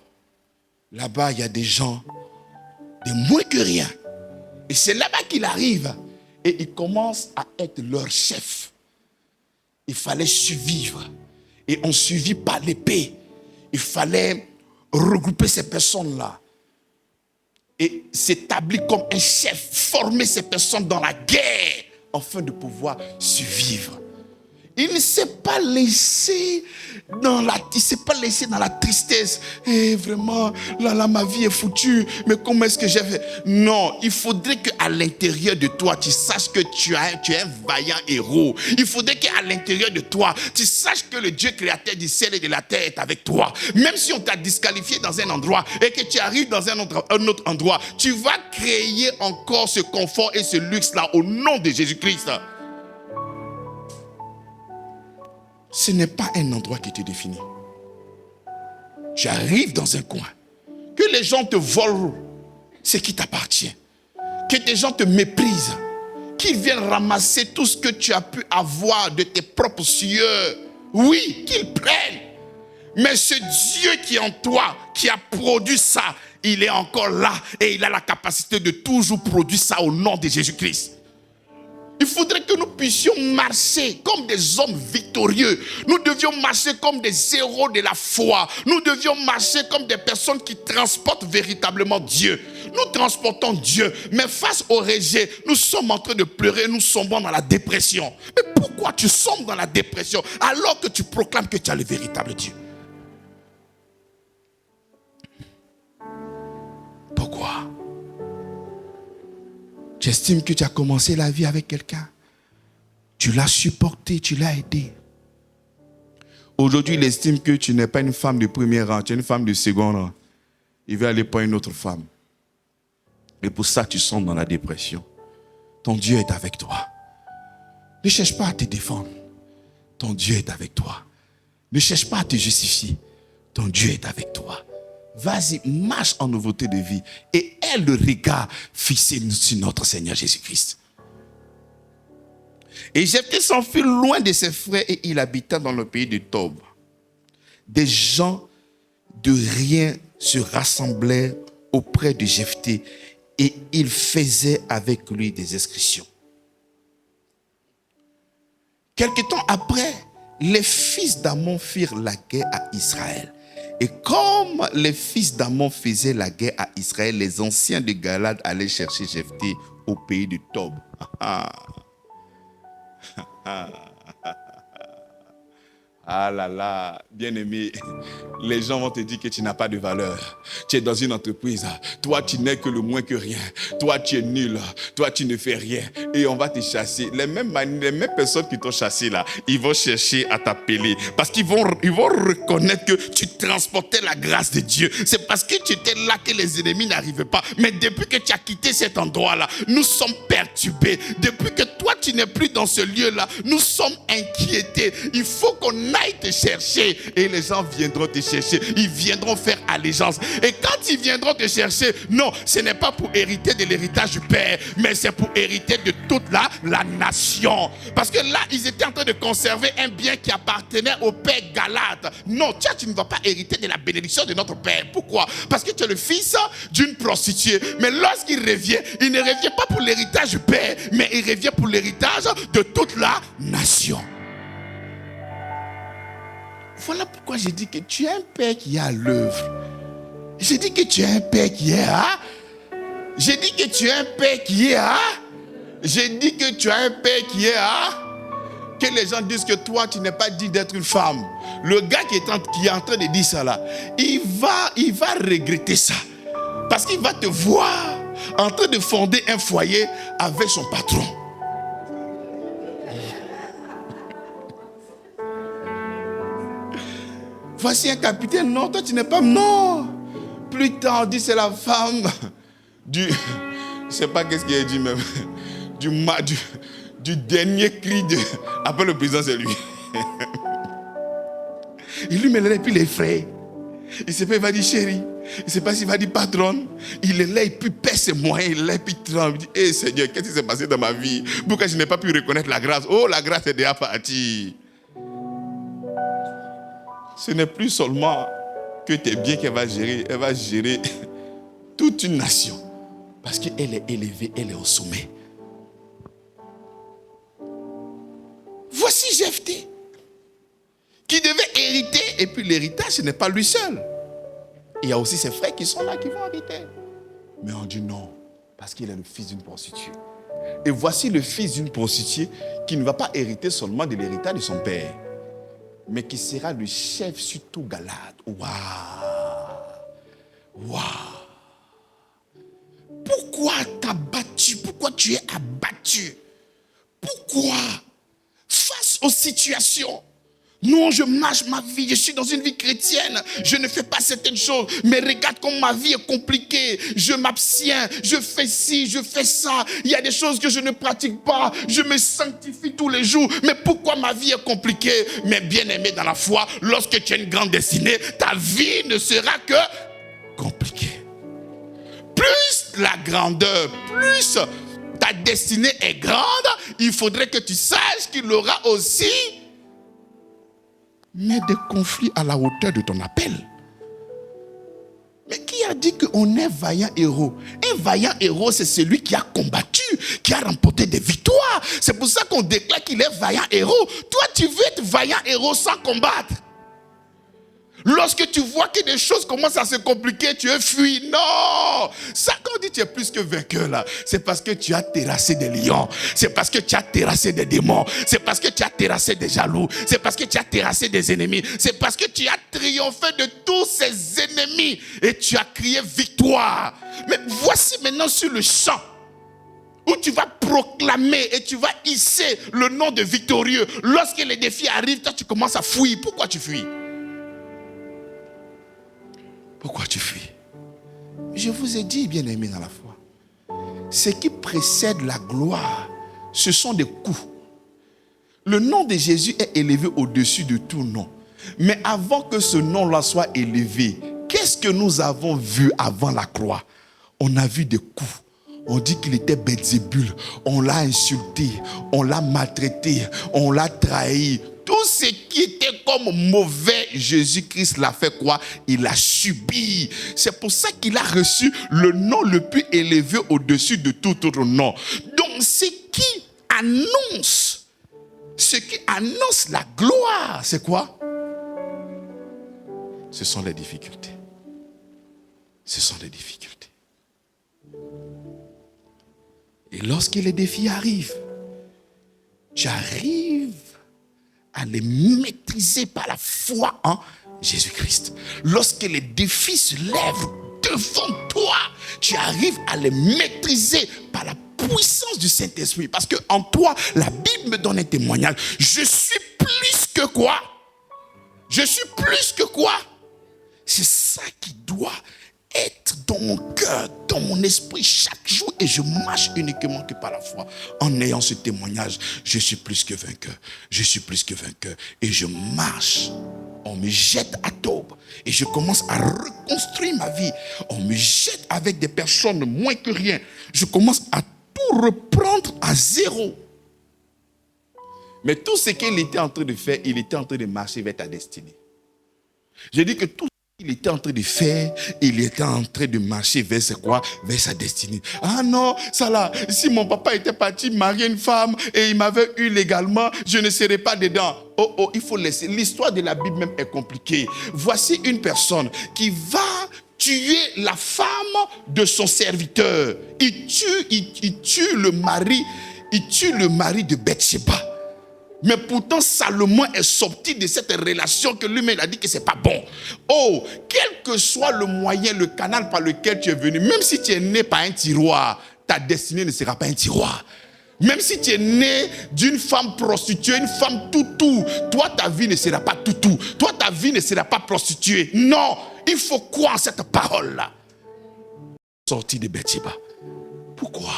là-bas il y a des gens de moins que rien. Et c'est là-bas qu'il arrive et il commence à être leur chef. Il fallait survivre. Et on survit par l'épée. Il fallait regrouper ces personnes-là et s'établir comme un chef, former ces personnes dans la guerre afin de pouvoir survivre. Il ne s'est pas laissé dans la tristesse. Et vraiment, là, ma vie est foutue. Mais comment est-ce que j'ai fait? Non, il faudrait qu'à l'intérieur de toi, tu saches que tu es un vaillant héros. Il faudrait qu'à l'intérieur de toi, tu saches que le Dieu créateur du ciel et de la terre est avec toi. Même si on t'a disqualifié dans un endroit et que tu arrives dans un autre endroit, tu vas créer encore ce confort et ce luxe-là au nom de Jésus-Christ. Ce n'est pas un endroit qui te définit. Tu arrives dans un coin, que les gens te volent ce qui t'appartient, que des gens te méprisent, qu'ils viennent ramasser tout ce que tu as pu avoir de tes propres sueurs. Oui, qu'ils prennent. Mais ce Dieu qui est en toi, qui a produit ça, il est encore là et il a la capacité de toujours produire ça au nom de Jésus-Christ. Il faudrait que nous puissions marcher comme des hommes victorieux. Nous devions marcher comme des héros de la foi. Nous devions marcher comme des personnes qui transportent véritablement Dieu. Nous transportons Dieu, mais face au rejet, nous sommes en train de pleurer, nous sombrons dans la dépression. Mais pourquoi tu sombres dans la dépression alors que tu proclames que tu as le véritable Dieu? Pourquoi? Tu estimes que tu as commencé la vie avec quelqu'un. Tu l'as supporté, tu l'as aidé. Aujourd'hui, il estime que tu n'es pas une femme de premier rang, tu es une femme de second rang. Il veut aller pour une autre femme. Et pour ça, tu sombres dans la dépression. Ton Dieu est avec toi. Ne cherche pas à te défendre. Ton Dieu est avec toi. Ne cherche pas à te justifier. Ton Dieu est avec toi. Vas-y, marche en nouveauté de vie et aie le regard fixé sur notre Seigneur Jésus-Christ. Et Jephthé s'enfuit loin de ses frères et il habita dans le pays de Tob. Des gens de rien se rassemblèrent auprès de Jephthé et ils faisaient avec lui des inscriptions. Quelque temps après, les fils d'Ammon firent la guerre à Israël. Et comme les fils d'Ammon faisaient la guerre à Israël, les anciens de Galad allaient chercher Jephthé au pays de Tob. Ah là là, bien-aimé, les gens vont te dire que tu n'as pas de valeur. Tu es dans une entreprise, toi tu n'es que le moins que rien. Toi tu es nul, toi tu ne fais rien. Et on va te chasser. Les mêmes personnes qui t'ont chassé là, ils vont chercher à t'appeler. Parce qu'ils vont reconnaître que tu transportais la grâce de Dieu. C'est parce que tu étais là que les ennemis n'arrivaient pas. Mais depuis que tu as quitté cet endroit-là, nous sommes perturbés. Depuis que toi tu n'es plus dans ce lieu-là, nous sommes inquiétés. Il faut qu'on aille te chercher et les gens viendront te chercher. Ils viendront faire allégeance. Et quand ils viendront te chercher, non, ce n'est pas pour hériter de l'héritage du Père, mais c'est pour hériter de toute la nation. Parce que là, ils étaient en train de conserver un bien qui appartenait au Père Galate. Non, tu ne vas pas hériter de la bénédiction de notre Père. Pourquoi? Parce que tu es le fils d'une prostituée. Mais lorsqu'il revient, il ne revient pas pour l'héritage du Père, mais il revient pour l'héritage de toute la nation. Voilà pourquoi j'ai dit que tu es un père qui est à l'œuvre. J'ai dit que tu es un père qui est à... J'ai dit que tu es un père qui est à... J'ai dit que tu as un père qui est à... Que les gens disent que toi, tu n'es pas digne d'être une femme. Le gars qui est en train de dire ça là, il va regretter ça. Parce qu'il va te voir en train de fonder un foyer avec son patron. Voici un capitaine. Non, toi tu n'es pas... Non. Plus tard, on dit c'est la femme du... Je ne sais pas qu'est-ce qu'il a dit même. Du dernier cri de... Après le président, c'est lui. Il lui met là et puis il est effrayé. Il ne sait pas, il va dire chérie. Il ne sait pas s'il va dire patronne. Il est là et puis pèse ses moyens. Il est là et puis tremble. Il dit, hé Seigneur, qu'est-ce qui s'est passé dans ma vie? Pourquoi je n'ai pas pu reconnaître la grâce? Oh, la grâce est déjà partie. Ce n'est plus seulement que tes biens qu'elle va gérer. Elle va gérer toute une nation. Parce qu'elle est élevée, elle est au sommet. Voici Jephthé, qui devait hériter. Et puis l'héritage, ce n'est pas lui seul. Il y a aussi ses frères qui sont là, qui vont hériter. Mais on dit non, parce qu'il est le fils d'une prostituée. Et voici le fils d'une prostituée qui ne va pas hériter seulement de l'héritage de son père, mais qui sera le chef sur tout Galade. Waouh! Waouh! Pourquoi t'as battu? Pourquoi tu es abattu? Pourquoi? Face aux situations. Non, je marche ma vie, je suis dans une vie chrétienne, je ne fais pas certaines choses, mais regarde comme ma vie est compliquée, je m'abstiens, je fais ci, je fais ça, il y a des choses que je ne pratique pas, je me sanctifie tous les jours, mais pourquoi ma vie est compliquée? Mais bien aimé dans la foi, lorsque tu as une grande destinée, ta vie ne sera que compliquée. Plus la grandeur, plus ta destinée est grande, il faudrait que tu saches qu'il y aura aussi mais des conflits à la hauteur de ton appel. Mais qui a dit qu'on est vaillant héros? Un vaillant héros, c'est celui qui a combattu, qui a remporté des victoires. C'est pour ça qu'on déclare qu'il est vaillant héros. Toi, tu veux être vaillant héros sans combattre. Lorsque tu vois que des choses commencent à se compliquer, tu es fui. Non! Ça, quand on dit tu es plus que vainqueur là, c'est parce que tu as terrassé des lions. C'est parce que tu as terrassé des démons. C'est parce que tu as terrassé des jaloux. C'est parce que tu as terrassé des ennemis. C'est parce que tu as triomphé de tous ces ennemis. Et tu as crié victoire. Mais voici maintenant sur le champ où tu vas proclamer et tu vas hisser le nom de victorieux. Lorsque les défis arrivent, toi tu commences à fuir. Pourquoi tu fuis? Pourquoi tu fuis? Je vous ai dit, bien-aimés dans la foi, ce qui précède la gloire, ce sont des coups. Le nom de Jésus est élevé au-dessus de tout nom. Mais avant que ce nom-là soit élevé, qu'est-ce que nous avons vu avant la croix? On a vu des coups. On dit qu'il était Belzébul. On l'a insulté, on l'a maltraité, on l'a trahi. Tout ce qui était comme mauvais, Jésus-Christ l'a fait quoi? Il l'a subi. C'est pour ça qu'il a reçu le nom le plus élevé au-dessus de tout autre nom. Donc, ce qui annonce la gloire, c'est quoi? Ce sont les difficultés. Ce sont les difficultés. Et lorsque les défis arrivent, tu arrives à les maîtriser par la foi en Jésus-Christ. Lorsque les défis se lèvent devant toi, tu arrives à les maîtriser par la puissance du Saint-Esprit. Parce qu'en toi, la Bible me donne un témoignage. Je suis plus que quoi? Je suis plus que quoi? C'est ça qui doit être dans mon cœur, dans mon esprit chaque jour, et je marche uniquement que par la foi. En ayant ce témoignage, je suis plus que vainqueur. Je suis plus que vainqueur. Et je marche. On me jette à taube. Et je commence à reconstruire ma vie. On me jette avec des personnes moins que rien. Je commence à tout reprendre à zéro. Mais tout ce qu'il était en train de faire, il était en train de marcher vers ta destinée. J'ai dit que tout il était en train de faire, il était en train de marcher vers quoi? Vers sa destinée. Ah non, ça là, si mon papa était parti marier une femme et il m'avait eu légalement, je ne serais pas dedans. Oh, il faut laisser. L'histoire de la Bible même est compliquée. Voici une personne qui va tuer la femme de son serviteur. Il tue le mari de Bathsheba. Mais pourtant, Salomon est sorti de cette relation que lui-même a dit que c'est pas bon. Oh, quel que soit le moyen, le canal par lequel tu es venu, même si tu es né par un tiroir, ta destinée ne sera pas un tiroir. Même si tu es né d'une femme prostituée, une femme toutou, toi ta vie ne sera pas toutou. Toi ta vie ne sera pas prostituée. Non, il faut croire en cette parole-là. Sorti de Bathsheba. Pourquoi?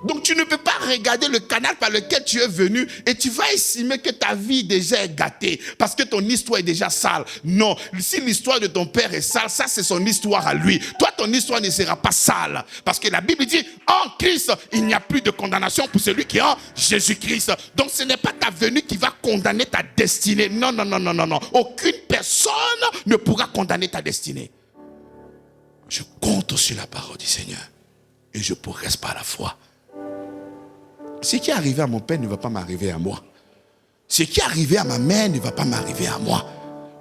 Donc tu ne peux pas regarder le canal par lequel tu es venu et tu vas estimer que ta vie déjà est gâtée parce que ton histoire est déjà sale. Non, si l'histoire de ton père est sale, ça c'est son histoire à lui. Toi, ton histoire ne sera pas sale parce que la Bible dit, en Christ, il n'y a plus de condamnation pour celui qui est en Jésus-Christ. Donc ce n'est pas ta venue qui va condamner ta destinée. Non, non, non, non, non, non. Aucune personne ne pourra condamner ta destinée. Je compte sur la parole du Seigneur et je progresse par la foi. Ce qui est arrivé à mon père ne va pas m'arriver à moi. Ce qui est arrivé à ma mère ne va pas m'arriver à moi.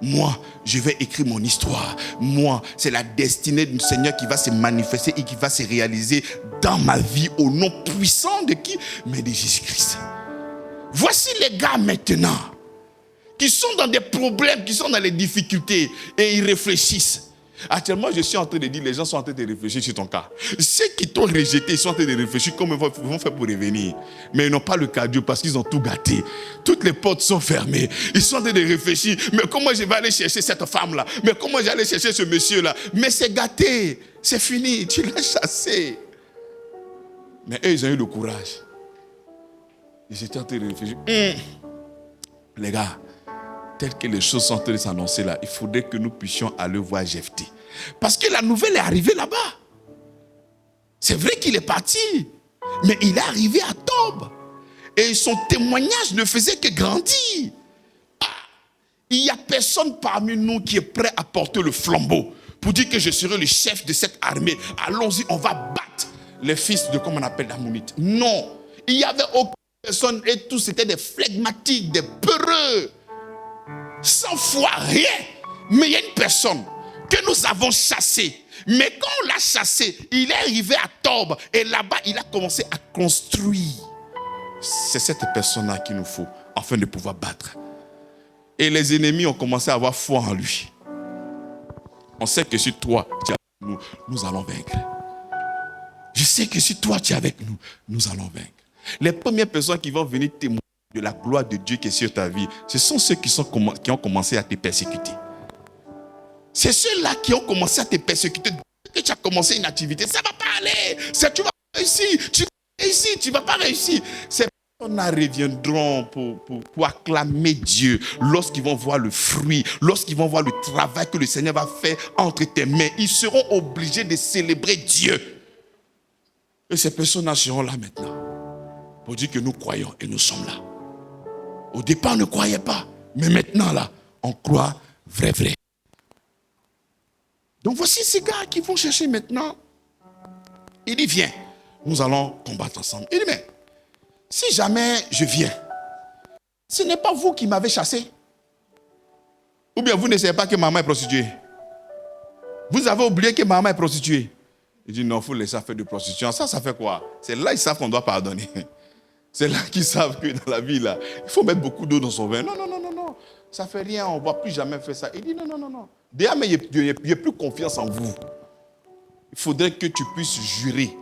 Moi, je vais écrire mon histoire. Moi, c'est la destinée du Seigneur qui va se manifester et qui va se réaliser dans ma vie au nom puissant de qui? Mais de Jésus-Christ. Voici les gars maintenant qui sont dans des problèmes, qui sont dans les difficultés et ils réfléchissent. Actuellement, je suis en train de dire, les gens sont en train de réfléchir sur ton cas. Ceux qui t'ont rejeté, ils sont en train de réfléchir comment ils vont faire pour revenir. Mais ils n'ont pas le cadeau parce qu'ils ont tout gâté. Toutes les portes sont fermées. Ils sont en train de réfléchir. Mais comment je vais aller chercher cette femme-là? Mais comment je vais aller chercher ce monsieur-là? Mais c'est gâté. C'est fini. Tu l'as chassé. Mais eux, ils ont eu le courage. Ils étaient en train de réfléchir. Les gars, telles que les choses sont en train de s'annoncer là, il faudrait que nous puissions aller voir Jephthé. Parce que la nouvelle est arrivée là-bas. C'est vrai qu'il est parti, mais il est arrivé à Tob. Et son témoignage ne faisait que grandir. Il n'y a personne parmi nous qui est prêt à porter le flambeau pour dire que je serai le chef de cette armée. Allons-y, on va battre les fils de, comment on appelle, d'Ammonites. Non, il n'y avait aucune personne et tous étaient des flegmatiques, des peureux. Sans foi, rien. Mais il y a une personne que nous avons chassée. Mais quand on l'a chassé, il est arrivé à Tob. Et là-bas, il a commencé à construire. C'est cette personne-là qu'il nous faut, afin de pouvoir battre. Et les ennemis ont commencé à avoir foi en lui. On sait que si toi, tu es avec nous, nous allons vaincre. Je sais que si toi, tu es avec nous, nous allons vaincre. Les premières personnes qui vont venir témoigner de la gloire de Dieu qui est sur ta vie, ce sont ceux qui ont commencé à te persécuter. C'est ceux-là qui ont commencé à te persécuter. Dès que tu as commencé une activité, ça ne va pas aller. Tu vas pas réussir. Tu ne vas pas réussir. Ces personnes-là reviendront pour acclamer Dieu lorsqu'ils vont voir le fruit, lorsqu'ils vont voir le travail que le Seigneur va faire entre tes mains. Ils seront obligés de célébrer Dieu. Et ces personnes-là seront là maintenant pour dire que nous croyons et nous sommes là. Au départ, on ne croyait pas. Mais maintenant, là, on croit vrai. Donc, voici ces gars qui vont chercher maintenant. Il dit, viens, nous allons combattre ensemble. Il dit, mais si jamais je viens, ce n'est pas vous qui m'avez chassé. Ou bien vous ne savez pas que maman est prostituée. Vous avez oublié que maman est prostituée. Il dit, non, il faut laisser faire de prostitution. Ça fait quoi? C'est là qu'ils savent qu'on doit pardonner. C'est là qu'ils savent que dans la vie, là, il faut mettre beaucoup d'eau dans son vin. Non. Ça ne fait rien, on ne va plus jamais faire ça. Il dit non. Déjà, mais il n'y a plus confiance en vous. Il faudrait que tu puisses jurer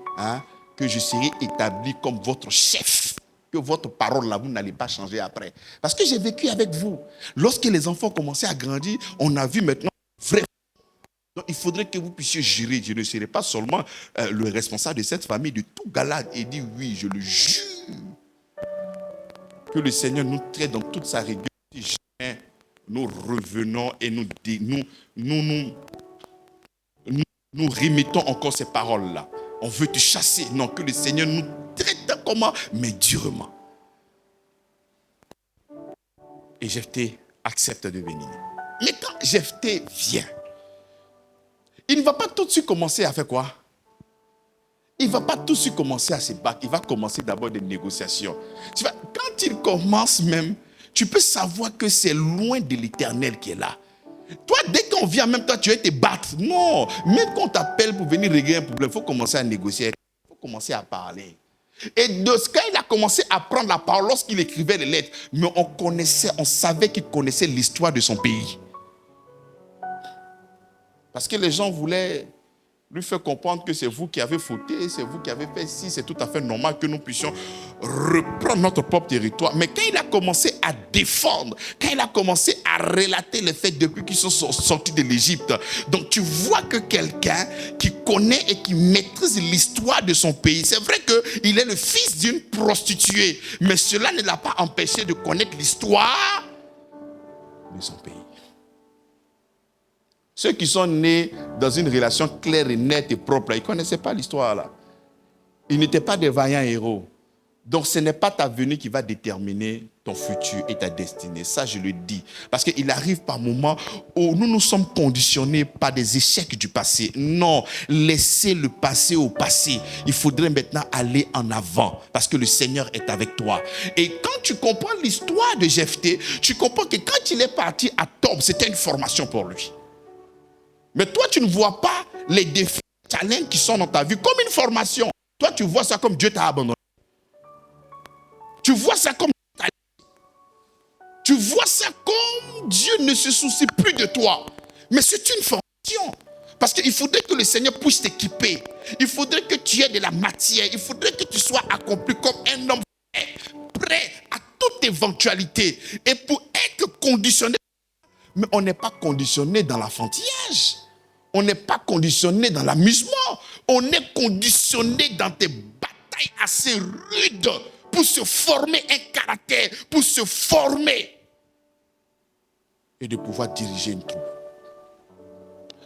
que je serai établi comme votre chef. Que votre parole, là, vous n'allez pas changer après. Parce que j'ai vécu avec vous. Lorsque les enfants commençaient à grandir, on a vu maintenant vrai. Donc, il faudrait que vous puissiez jurer. Je ne serai pas seulement le responsable de cette famille, de tout Galade. Et dit oui, je le jure. Que le Seigneur nous traite dans toute sa rigueur. Si jamais nous revenons et nous remettons encore ces paroles-là. On veut te chasser. Non, que le Seigneur nous traite comment? Mais durement. Et Jephthé accepte de venir. Mais quand Jephthé vient, il ne va pas tout de suite commencer à faire quoi? Il ne va pas tout de suite commencer à se battre. Il va commencer d'abord des négociations. Quand il commence même, tu peux savoir que c'est loin de l'Éternel qui est là. Toi, dès qu'on vient, même toi, tu vas te battre. Non, même quand on t'appelle pour venir régler un problème, il faut commencer à négocier. Il faut commencer à parler. Et quand il a commencé à prendre la parole, lorsqu'il écrivait les lettres, mais on savait qu'il connaissait l'histoire de son pays. Parce que les gens voulaient lui faire comprendre que c'est vous qui avez fauté, c'est vous qui avez fait ci, c'est tout à fait normal que nous puissions reprendre notre propre territoire. Mais quand il a commencé à défendre, quand il a commencé à relater les faits depuis qu'ils sont sortis de l'Égypte, donc tu vois que quelqu'un qui connaît et qui maîtrise l'histoire de son pays, c'est vrai qu'il est le fils d'une prostituée, mais cela ne l'a pas empêché de connaître l'histoire de son pays. Ceux qui sont nés dans une relation claire et nette et propre, ils ne connaissaient pas l'histoire là. Ils n'étaient pas des vaillants héros. Donc ce n'est pas ta venue qui va déterminer ton futur et ta destinée. Ça, je le dis. Parce qu'il arrive par moments où nous sommes conditionnés par des échecs du passé. Non, laissez le passé au passé. Il faudrait maintenant aller en avant. Parce que le Seigneur est avec toi. Et quand tu comprends l'histoire de Jephthé, tu comprends que quand il est parti à Tob, c'était une formation pour lui. Mais toi, tu ne vois pas les défis, les challenges qui sont dans ta vie comme une formation. Toi, tu vois ça comme Dieu t'a abandonné. Tu vois ça comme tu vois ça comme Dieu ne se soucie plus de toi. Mais c'est une formation. Parce qu'il faudrait que le Seigneur puisse t'équiper. Il faudrait que tu aies de la matière. Il faudrait que tu sois accompli comme un homme prêt à toute éventualité. Et pour être conditionné, mais on n'est pas conditionné dans l'enfantillage. On n'est pas conditionné dans l'amusement. On est conditionné dans des batailles assez rudes pour se former un caractère, pour se former et de pouvoir diriger une troupe.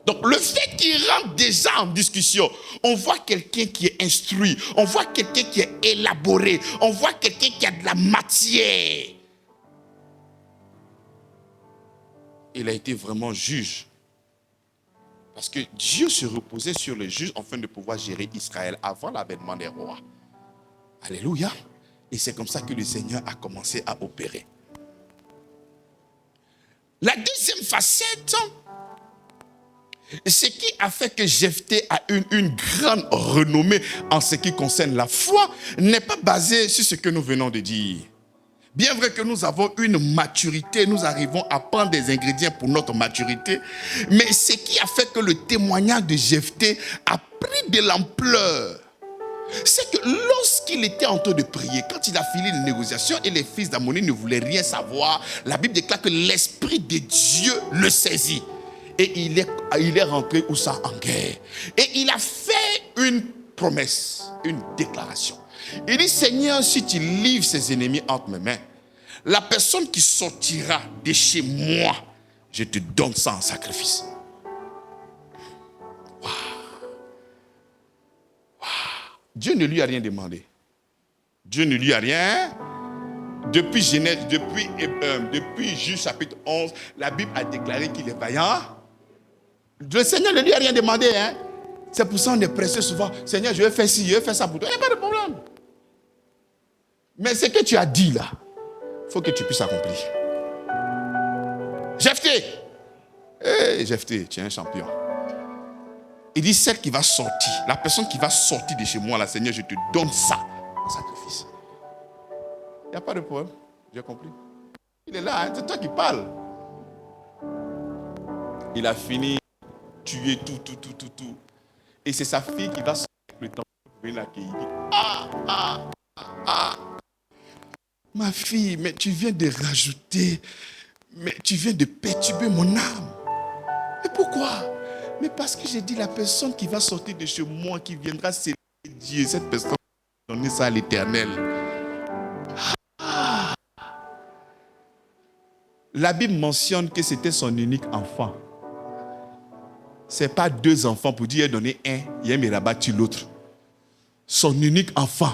Donc le fait qu'il rentre déjà en discussion, on voit quelqu'un qui est instruit, on voit quelqu'un qui est élaboré, on voit quelqu'un qui a de la matière. Il a été vraiment juge. Parce que Dieu se reposait sur les juges afin de pouvoir gérer Israël avant l'avènement des rois. Alléluia. Et c'est comme ça que le Seigneur a commencé à opérer. La deuxième facette, ce qui a fait que Jephthé a une grande renommée en ce qui concerne la foi, n'est pas basé sur ce que nous venons de dire. Bien vrai que nous avons une maturité, nous arrivons à prendre des ingrédients pour notre maturité, mais ce qui a fait que le témoignage de Jephthé a pris de l'ampleur, c'est que lorsqu'il était en train de prier, quand il a fini les négociations et les fils d'Ammoni ne voulaient rien savoir, la Bible déclare que l'Esprit de Dieu le saisit. Et il est rentré où ça en guerre. Et il a fait une promesse, une déclaration. Il dit, Seigneur, si tu livres ses ennemis entre mes mains, la personne qui sortira de chez moi, je te donne ça en sacrifice. Wow. Wow. Dieu ne lui a rien demandé. Dieu ne lui a rien. Depuis Genèse, depuis Juge chapitre 11, la Bible a déclaré qu'il est vaillant. Le Seigneur ne lui a rien demandé. Hein? C'est pour ça qu'on est pressé souvent. Seigneur, je vais faire ci, je vais faire ça pour toi. Il n'y a pas de problème. Mais ce que tu as dit là, il faut que tu puisses accomplir. Jephthé. Hey, Jephthé, tu es un champion. Il dit, celle qui va sortir, la personne qui va sortir de chez moi, là, Seigneur, je te donne ça en sacrifice. Il n'y a pas de problème. J'ai compris. Il est là, hein? C'est toi qui parles. Il a fini, tuer tout. Et c'est sa fille qui va sortir le temps pour venir l'accueillir. Ma fille, mais tu viens de rajouter, mais tu viens de perturber mon âme. Mais pourquoi? Mais parce que j'ai dit la personne qui va sortir de chez moi, qui viendra célébrer Dieu, cette personne va donner ça à l'Éternel. La Bible mentionne que c'était son unique enfant. Ce n'est pas deux enfants pour dire donner un, il y a rabattu l'autre. Son unique enfant.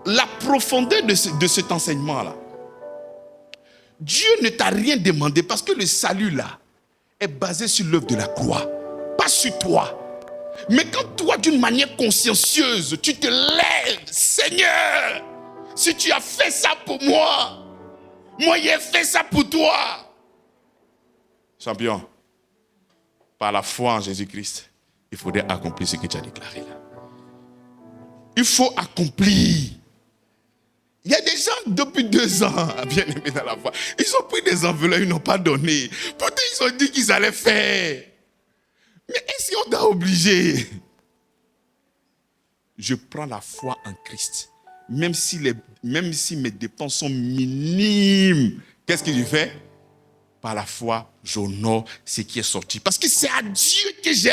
La profondeur de cet enseignement-là. Dieu ne t'a rien demandé parce que le salut là est basé sur l'œuvre de la croix, pas sur toi. Mais quand toi, d'une manière consciencieuse, tu te lèves, Seigneur, si tu as fait ça pour moi, moi j'ai fait ça pour toi. Champion, par la foi en Jésus-Christ, il faudrait accomplir ce que tu as déclaré là. Il faut accomplir. Il y a des gens depuis 2 ans, bien aimés dans la foi, ils ont pris des enveloppes, ils n'ont pas donné. Pourtant, ils ont dit qu'ils allaient faire. Mais est-ce qu'on t'a obligé? Je prends la foi en Christ. Même si mes dépenses sont minimes, qu'est-ce que je fais? Par la foi, j'honore ce qui est sorti. Parce que c'est à Dieu que j'ai.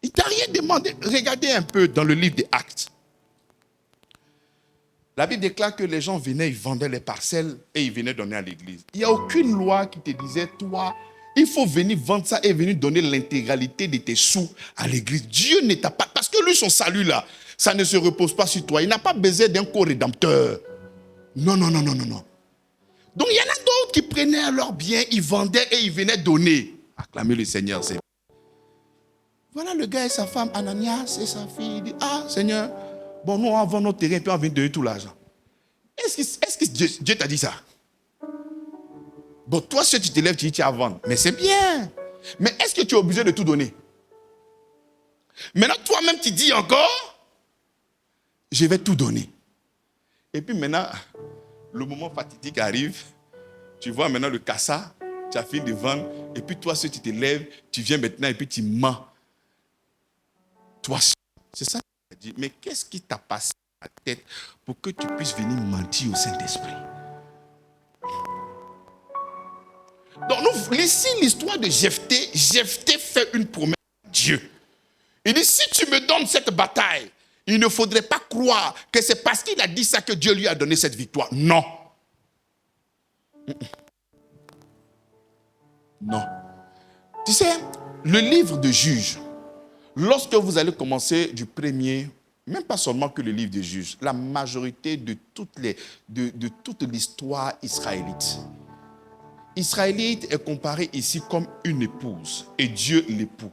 Il t'a rien demandé. Regardez un peu dans le livre des Actes. La Bible déclare que les gens venaient, ils vendaient les parcelles et ils venaient donner à l'église. Il n'y a aucune loi qui te disait, toi, il faut venir vendre ça et venir donner l'intégralité de tes sous à l'église. Dieu ne t'a pas... Parce que lui, son salut là, ça ne se repose pas sur toi. Il n'a pas besoin d'un co-rédempteur. Non. Donc il y en a d'autres qui prenaient leurs biens, ils vendaient et ils venaient donner. Acclamez le Seigneur, c'est... Voilà le gars et sa femme, Ananias et sa fille. Il dit, ah Seigneur, bon, nous on vend notre terrain et puis on vient donner tout l'argent. Est-ce que Dieu t'a dit ça? Bon, toi, si tu te lèves, tu dis tu vas vendre. Mais c'est bien. Mais est-ce que tu es obligé de tout donner? Maintenant, toi-même, tu dis encore, je vais tout donner. Et puis maintenant, le moment fatidique arrive. Tu vois maintenant le cassa, tu as fini de vendre. Et puis toi, si tu te lèves, tu viens maintenant et puis tu mens. Toi, c'est ça qu'il a dit. Mais qu'est-ce qui t'a passé la tête pour que tu puisses venir mentir au Saint-Esprit? Donc, nous, ici, l'histoire de Jephthé, Jephthé fait une promesse à Dieu. Il dit, si tu me donnes cette bataille, il ne faudrait pas croire que c'est parce qu'il a dit ça que Dieu lui a donné cette victoire. Non. Non. Tu sais, le livre de Juges, lorsque vous allez commencer du premier, même pas seulement que le livre de Juges, la majorité de toute l'histoire israélite. Israélite est comparé ici comme une épouse et Dieu l'époux.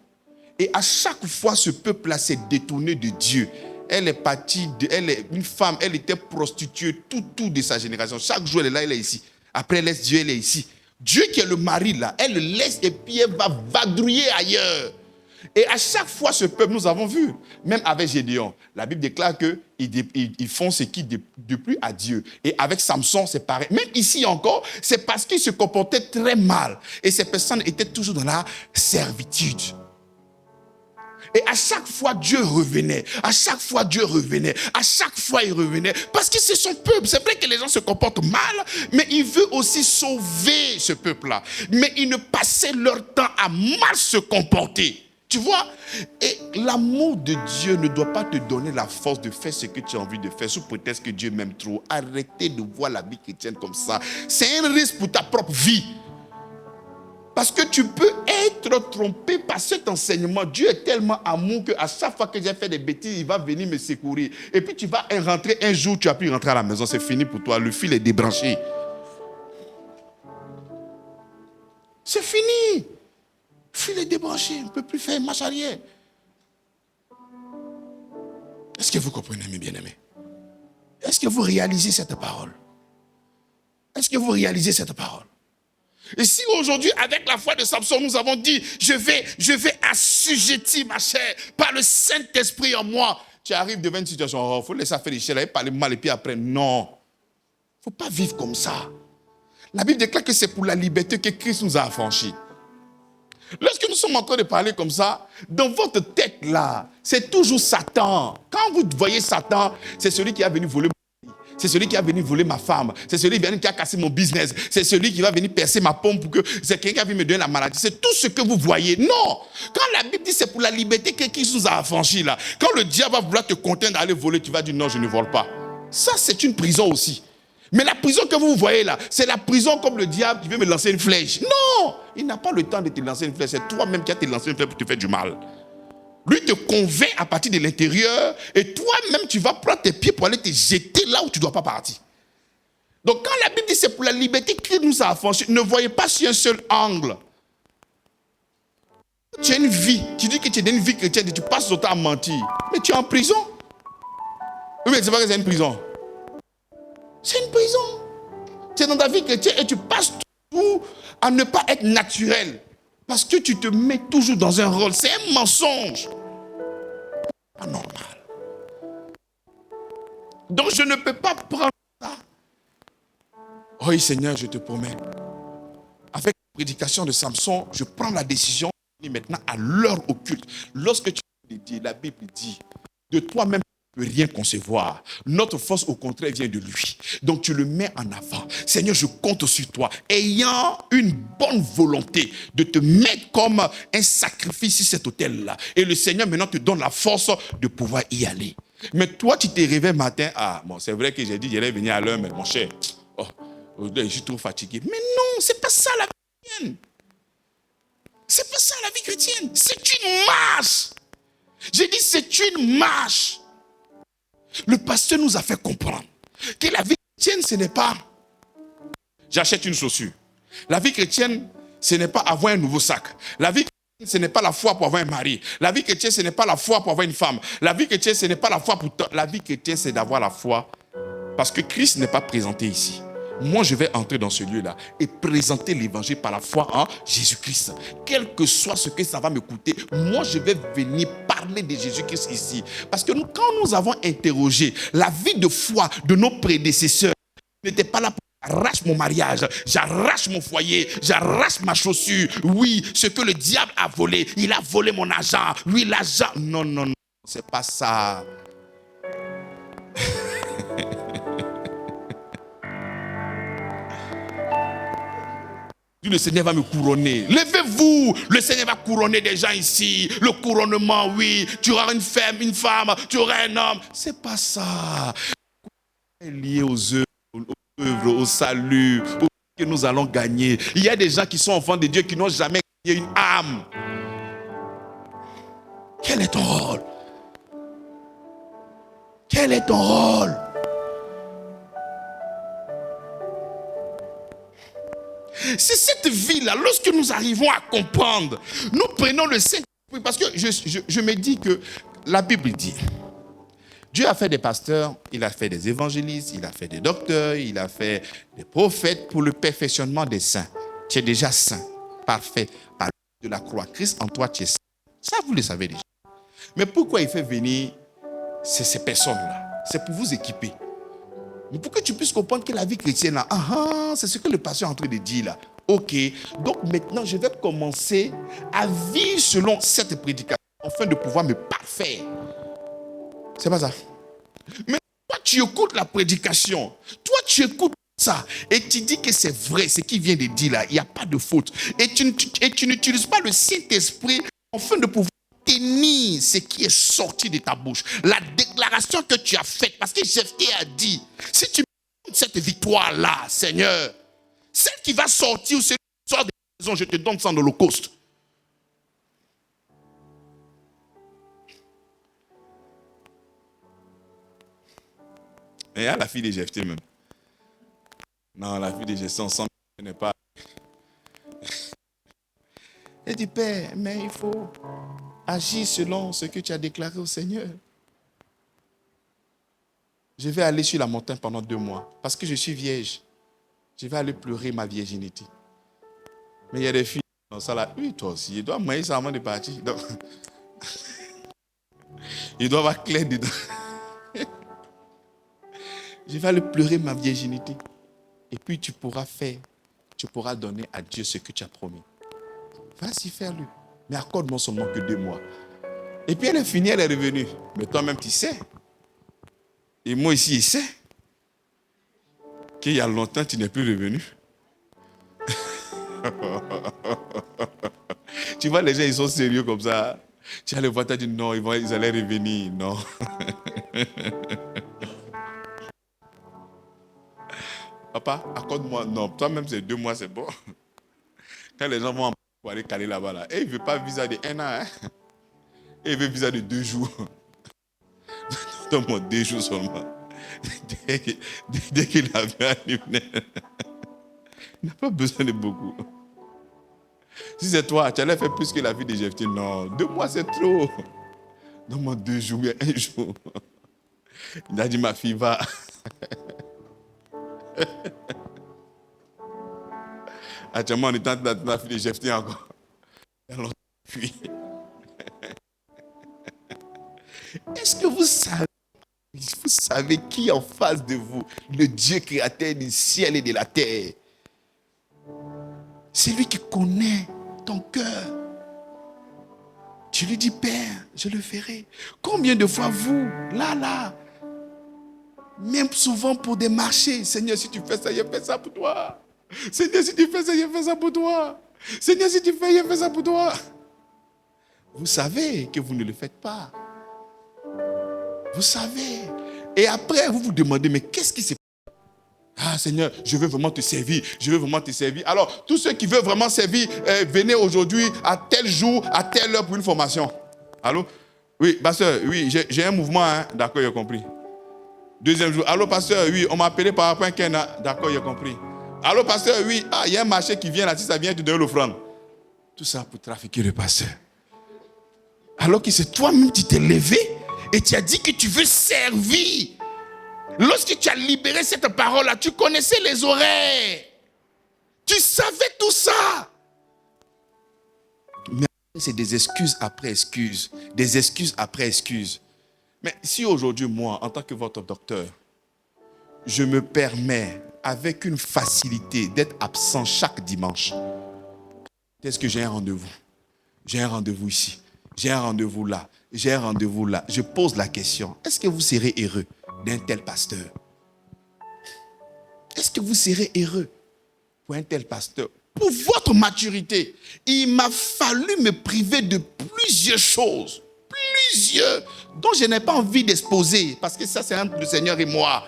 Et à chaque fois, ce peuple-là s'est détourné de Dieu. Elle est partie, elle est une femme, elle était prostituée tout de sa génération. Chaque jour, elle est là, elle est ici. Après, elle laisse Dieu, elle est ici. Dieu qui est le mari là, elle le laisse et puis elle va vadrouiller ailleurs. Et à chaque fois, ce peuple, nous avons vu, même avec Gédéon, la Bible déclare qu'ils font ce qui déplut à Dieu. Et avec Samson, c'est pareil. Même ici encore, c'est parce qu'ils se comportaient très mal. Et ces personnes étaient toujours dans la servitude. Et à chaque fois, Dieu revenait. À chaque fois, Dieu revenait. À chaque fois, il revenait. Parce que c'est son peuple. C'est vrai que les gens se comportent mal, mais il veut aussi sauver ce peuple-là. Mais ils ne passaient leur temps à mal se comporter. Tu vois? Et l'amour de Dieu ne doit pas te donner la force de faire ce que tu as envie de faire sous prétexte que Dieu m'aime trop. Arrêtez de voir la vie chrétienne comme ça. C'est un risque pour ta propre vie. Parce que tu peux être trompé par cet enseignement. Dieu est tellement amour qu'à chaque fois que j'ai fait des bêtises, il va venir me secourir. Et puis tu vas rentrer un jour, tu as pu rentrer à la maison, c'est fini pour toi. Le fil est débranché. C'est fini. Le fil est débranché, on ne peut plus faire marche arrière. Est-ce que vous comprenez, mes bien-aimés? Est-ce que vous réalisez cette parole? Est-ce que vous réalisez cette parole? Et si aujourd'hui, avec la foi de Samson, nous avons dit, je vais assujettir ma chair par le Saint-Esprit en moi, tu arrives devant une situation, il faut laisser faire les chairs, et parler mal, et puis après, non. Il ne faut pas vivre comme ça. La Bible déclare que c'est pour la liberté que Christ nous a affranchis. Lorsque nous sommes en train de parler comme ça, dans votre tête là, c'est toujours Satan. Quand vous voyez Satan, c'est celui qui a venu voler. C'est celui qui a venu voler ma femme. C'est celui qui a cassé mon business. C'est celui qui va venir percer ma pomme pour que c'est quelqu'un qui va me donner la maladie. C'est tout ce que vous voyez. Non. Quand la Bible dit c'est pour la liberté que Christ nous a affranchis là. Quand le diable va vouloir te contraindre d'aller voler, tu vas dire non, je ne vole pas. Ça, c'est une prison aussi. Mais la prison que vous voyez là, c'est la prison comme le diable qui veut me lancer une flèche. Non. Il n'a pas le temps de te lancer une flèche. C'est toi-même qui as te lancé une flèche pour te faire du mal. Lui te convainc à partir de l'intérieur et toi-même tu vas prendre tes pieds pour aller te jeter là où tu ne dois pas partir. Donc quand la Bible dit c'est pour la liberté que nous a affranchis, ne voyez pas sur un seul angle. Tu as une vie, tu dis que tu es dans une vie chrétienne et tu passes ton temps à mentir. Mais tu es en prison. Oui, mais c'est pas que c'est une prison. C'est une prison. Tu es dans ta vie chrétienne et tu passes tout à ne pas être naturel. Parce que tu te mets toujours dans un rôle. C'est un mensonge. Pas normal. Donc je ne peux pas prendre ça. Oh oui, Seigneur, je te promets. Avec la prédication de Samson, je prends la décision maintenant à l'heure occulte. Lorsque tu le dis, la Bible dit, de toi-même, tu ne peux rien concevoir. Notre force, au contraire, vient de lui. Donc tu le mets en avant. Seigneur, je compte sur toi, ayant une bonne volonté de te mettre comme un sacrifice sur cet autel-là. Et le Seigneur maintenant te donne la force de pouvoir y aller. Mais toi, tu t'es réveillé matin. Ah, bon, c'est vrai que j'ai dit, j'allais venir à l'heure, mais mon cher, je suis trop fatigué. Mais non, c'est pas ça la vie chrétienne. C'est pas ça la vie chrétienne. C'est une marche. J'ai dit, c'est une marche. Le pasteur nous a fait comprendre que la vie chrétienne, ce n'est pas j'achète une chaussure. La vie chrétienne, ce n'est pas avoir un nouveau sac. La vie chrétienne, ce n'est pas la foi pour avoir un mari. La vie chrétienne, ce n'est pas la foi pour avoir une femme. La vie chrétienne, ce n'est pas la foi pour... La vie chrétienne, c'est d'avoir la foi. Parce que Christ n'est pas présenté ici. Moi, je vais entrer dans ce lieu-là et présenter l'évangile par la foi en Jésus-Christ. Quel que soit ce que ça va me coûter, moi, je vais venir parler de Jésus-Christ ici. Parce que nous, quand nous avons interrogé la vie de foi de nos prédécesseurs, n'était pas là pour j'arrache mon mariage, j'arrache mon foyer, j'arrache ma chaussure. Oui, ce que le diable a volé, il a volé mon argent. Oui, l'argent. Non, non, non, c'est pas ça. Le Seigneur va me couronner. Levez-vous. Le Seigneur va couronner des gens ici. Le couronnement, oui. Tu auras une femme, tu auras un homme. C'est pas ça. C'est lié aux œuvres, au salut, au que nous allons gagner. Il y a des gens qui sont enfants de Dieu qui n'ont jamais gagné une âme. Quel est ton rôle? Quel est ton rôle? C'est cette vie-là, lorsque nous arrivons à comprendre, nous prenons le Saint-Esprit, parce que je me dis que la Bible dit, Dieu a fait des pasteurs, il a fait des évangélistes, il a fait des docteurs, il a fait des prophètes pour le perfectionnement des saints. Tu es déjà saint, parfait, par de la croix. Christ en toi, tu es saint. Ça, vous le savez déjà. Mais pourquoi il fait venir ces personnes-là? C'est pour vous équiper. Mais pour que tu puisses comprendre que la vie chrétienne, là, c'est ce que le pasteur est en train de dire là. Ok, donc maintenant je vais commencer à vivre selon cette prédication afin de pouvoir me parfaire. C'est pas ça. Mais toi tu écoutes la prédication, toi tu écoutes ça et tu dis que c'est vrai, ce qu'il vient de dire là, il n'y a pas de faute. Et tu n'utilises pas le Saint-Esprit afin de pouvoir tenir ce qui est sorti de ta bouche. La déclaration que tu as faite, parce que Jephthé a dit, si tu me donnes cette victoire-là, Seigneur, celle qui va sortir ou celle qui sort de la maison, je te donne ça en holocauste. Et il y a la fille de Jephthé même. Non, la fille de Jephthé, ensemble, ce n'est pas... Elle dit, Père, mais il faut agir selon ce que tu as déclaré au Seigneur. Je vais aller sur la montagne pendant 2 mois, parce que je suis vierge. Je vais aller pleurer ma virginité. Mais il y a des filles dans ça là. Oui, toi aussi, ils doivent moyen ça avant de partir. Donc, ils doivent avoir clair dedans. Je vais aller pleurer ma virginité. Et puis tu pourras donner à Dieu ce que tu as promis. Vas-y, fais-le. Mais accorde-moi seulement que 2 mois. Et puis elle est finie, elle est revenue. Mais toi-même, tu sais. Et moi ici, je sais. Qu'il y a longtemps, tu n'es plus revenu. Tu vois, les gens, ils sont sérieux comme ça. Tu vas les voir, tu dis non, ils allaient revenir. Non. Papa, accorde-moi. Non, toi-même, c'est 2 mois, c'est bon. Quand les gens vont pour aller caler là-bas, là, et il ne veut pas visa de 1 an. Hein? Et il veut visa de 2 jours. Donne-moi 2 jours seulement. Dès qu'il a vu un il n'a pas besoin de beaucoup. Si c'est toi, tu allais faire plus que la vie de Jephthé. Non, 2 mois c'est trop. Donne-moi 2 jours, 1 jour. Il a dit, ma fille va. Actuellement, on est en train de la fille de Jephthé encore. Alors, puis. Est-ce que vous savez, Vous savez qui est en face de vous? Le Dieu créateur du ciel et de la terre. C'est lui qui connaît ton cœur. Tu lui dis, Père, je le ferai. Combien de fois vous, là, même souvent pour des marchés, Seigneur, si tu fais ça, je fais ça pour toi. Seigneur, si tu fais ça, je fais ça pour toi. Seigneur, si tu fais, je fais ça pour toi. Vous savez que vous ne le faites pas. Vous savez. Et après, vous vous demandez, mais qu'est-ce qui s'est passé? Ah Seigneur, je veux vraiment te servir. Je veux vraiment te servir. Alors, tous ceux qui veulent vraiment servir, venez aujourd'hui à tel jour, à telle heure pour une formation. Allô? Oui, pasteur, oui, j'ai un mouvement, hein? D'accord, j'ai compris. Deuxième jour, allô pasteur, oui, on m'a appelé par rapport à un Kena. D'accord, j'ai compris. Allô pasteur, oui, il y a un marché qui vient là, si ça vient, tu donnes l'offrande. Tout ça pour trafiquer le pasteur. Alors que c'est toi-même qui t'es levé et tu as dit que tu veux servir. Lorsque tu as libéré cette parole-là, tu connaissais les horaires. Tu savais tout ça. Mais c'est des excuses après excuses. Des excuses après excuses. Mais si aujourd'hui, moi, en tant que votre docteur, je me permets avec une facilité d'être absent chaque dimanche, est-ce que j'ai un rendez-vous? J'ai un rendez-vous ici. J'ai un rendez-vous là. J'ai un rendez-vous là. Je pose la question. Est-ce que vous serez heureux d'un tel pasteur? Est-ce que vous serez heureux pour un tel pasteur? Pour votre maturité, il m'a fallu me priver de plusieurs choses. Plusieurs dont je n'ai pas envie d'exposer. Parce que ça, c'est entre le Seigneur et moi.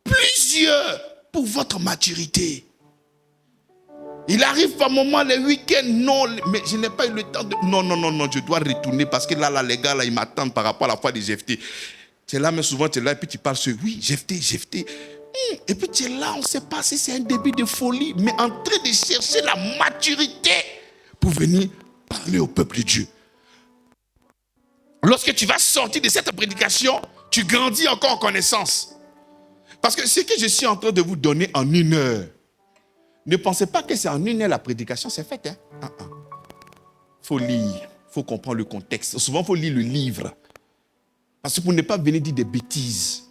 Plusieurs pour votre maturité. Il arrive par moment les week-ends, non, mais je n'ai pas eu le temps de... Non, je dois retourner parce que là, les gars, là, ils m'attendent par rapport à la foi de Jephthé. Tu es là, mais souvent, tu es là et puis tu parles sur... Oui, Jephthé. Et puis tu es là, on ne sait pas si c'est un début de folie, mais en train de chercher la maturité pour venir parler au peuple de Dieu. Lorsque tu vas sortir de cette prédication, tu grandis encore en connaissance. Parce que ce que je suis en train de vous donner en 1 heure, ne pensez pas que c'est en 1 heure la prédication, c'est fait. Il faut lire, il faut comprendre le contexte. Souvent, il faut lire le livre. Parce que pour ne pas venir dire des bêtises,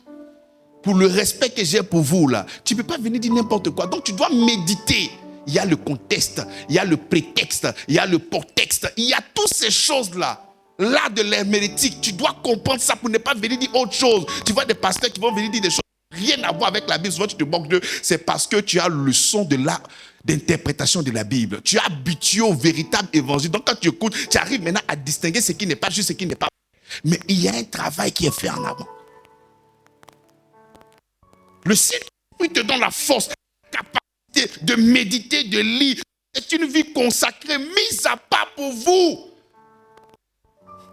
pour le respect que j'ai pour vous, là, tu ne peux pas venir dire n'importe quoi. Donc, tu dois méditer. Il y a le contexte, il y a le prétexte, il y a le portexte, il y a toutes ces choses-là. Là, de l'herméneutique, tu dois comprendre ça pour ne pas venir dire autre chose. Tu vois des pasteurs qui vont venir dire des choses rien à voir avec la Bible. Souvent, tu te moques d'eux. C'est parce que tu as le son d'interprétation de la Bible. Tu es habitué au véritable évangile. Donc, quand tu écoutes, tu arrives maintenant à distinguer ce qui n'est pas juste, ce qui n'est pas vrai. Mais il y a un travail qui est fait en avant. Le Saint-Esprit te donne la force, la capacité de méditer, de lire. C'est une vie consacrée, mise à part pour vous.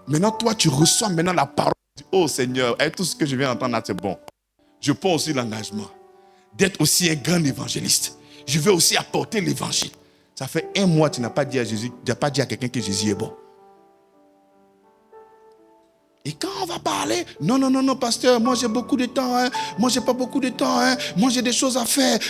Maintenant, toi, tu reçois maintenant la parole. Oh Seigneur, tout ce que je viens d'entendre là, c'est bon. Je prends aussi l'engagement d'être aussi un grand évangéliste. Je veux aussi apporter l'évangile. Ça fait 1 mois que tu n'as pas dit à Jésus, tu n'as pas dit à quelqu'un que Jésus est bon. Et quand on va parler, non, pasteur, moi j'ai beaucoup de temps, moi j'ai pas beaucoup de temps, moi j'ai des choses à faire,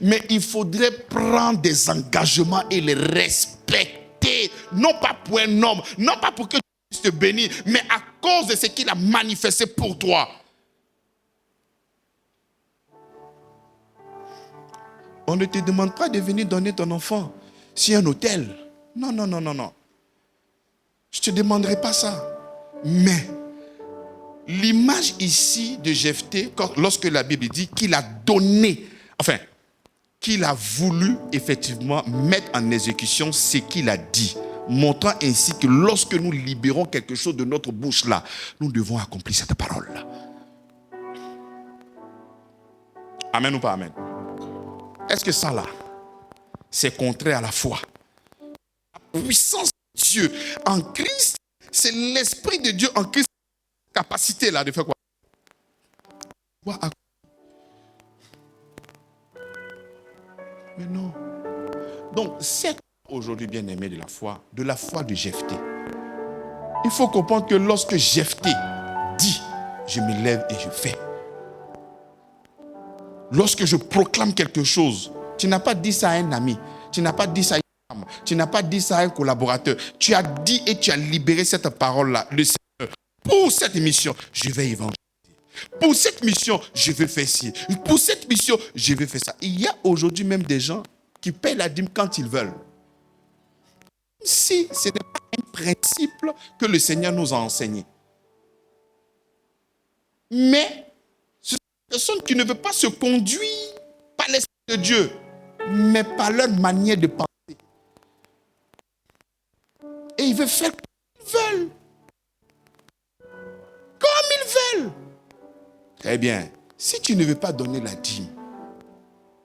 Mais il faudrait prendre des engagements et les respecter. Non pas pour un homme, non pas pour que tu puisses te bénir, mais à cause de ce qu'il a manifesté pour toi. On ne te demande pas de venir donner ton enfant sur un hôtel. Non. Je ne te demanderai pas ça. Mais l'image ici de Jephthé, lorsque la Bible dit qu'il a donné, qu'il a voulu effectivement mettre en exécution ce qu'il a dit, montrant ainsi que lorsque nous libérons quelque chose de notre bouche là, nous devons accomplir cette parole là. Amen ou pas amen? Est-ce que ça là, c'est contraire à la foi? La puissance de Dieu en Christ, c'est l'Esprit de Dieu en Christ. Capacité là de faire quoi? Mais non. Donc, c'est aujourd'hui bien aimé de la foi de Jephthé. Il faut comprendre que lorsque Jephthé dit, je me lève et je fais. Lorsque je proclame quelque chose, tu n'as pas dit ça à un ami, tu n'as pas dit ça à une femme, tu n'as pas dit ça à un collaborateur. Tu as dit et tu as libéré cette parole-là. Le Seigneur Pour cette mission, je vais évangéliser. Pour cette mission, je vais faire ci. Pour cette mission, je vais faire ça. Il y a aujourd'hui même des gens qui paient la dîme quand ils veulent. Si ce n'est pas un principe que le Seigneur nous a enseigné. Mais ce sont des personnes qui ne veulent pas se conduire par l'Esprit de Dieu, mais par leur manière de penser. Et ils veulent faire comme ils veulent. Comme ils veulent. Très bien. Si tu ne veux pas donner la dîme,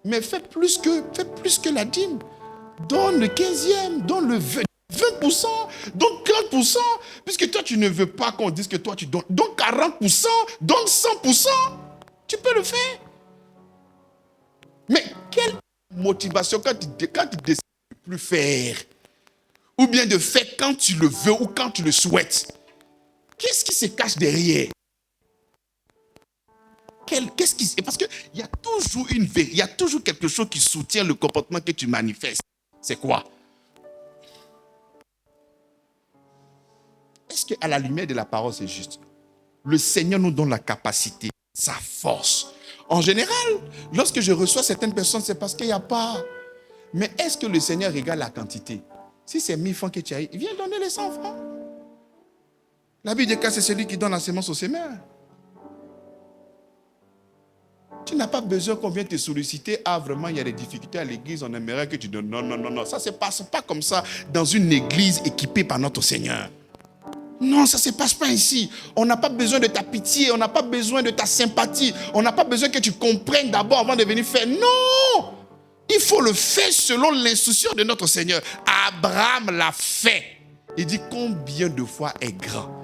mais fais plus que la dîme. Donne le 15e, donne le 20%, donne 30%, puisque toi tu ne veux pas qu'on dise que toi tu donnes. Donne 40%, donne 100%. Tu peux le faire. Mais quelle motivation quand tu décides de ne plus faire? Ou bien de faire quand tu le veux ou quand tu le souhaites? Qu'est-ce qui se cache derrière? Qu'est-ce qui... Parce qu'il y a toujours il y a toujours quelque chose qui soutient le comportement que tu manifestes. C'est quoi? Est-ce qu'à la lumière de la parole, c'est juste? Le Seigneur nous donne la capacité, sa force. En général, lorsque je reçois certaines personnes, c'est parce qu'il n'y a pas. Mais est-ce que le Seigneur regarde la quantité? Si c'est 1000 francs que tu as eu, il vient donner les 100 francs. La Bible dit que c'est celui qui donne la semence au semeur. Tu n'as pas besoin qu'on vienne te solliciter. Ah, vraiment, il y a des difficultés à l'église, on aimerait que tu donnes. Non, non, non, non. Ça ne se passe pas comme ça dans une église équipée par notre Seigneur. Non, ça ne se passe pas ici. On n'a pas besoin de ta pitié, on n'a pas besoin de ta sympathie. On n'a pas besoin que tu comprennes d'abord avant de venir faire. Non! Il faut le faire selon l'instruction de notre Seigneur. Abraham l'a fait. Il dit combien de fois est grand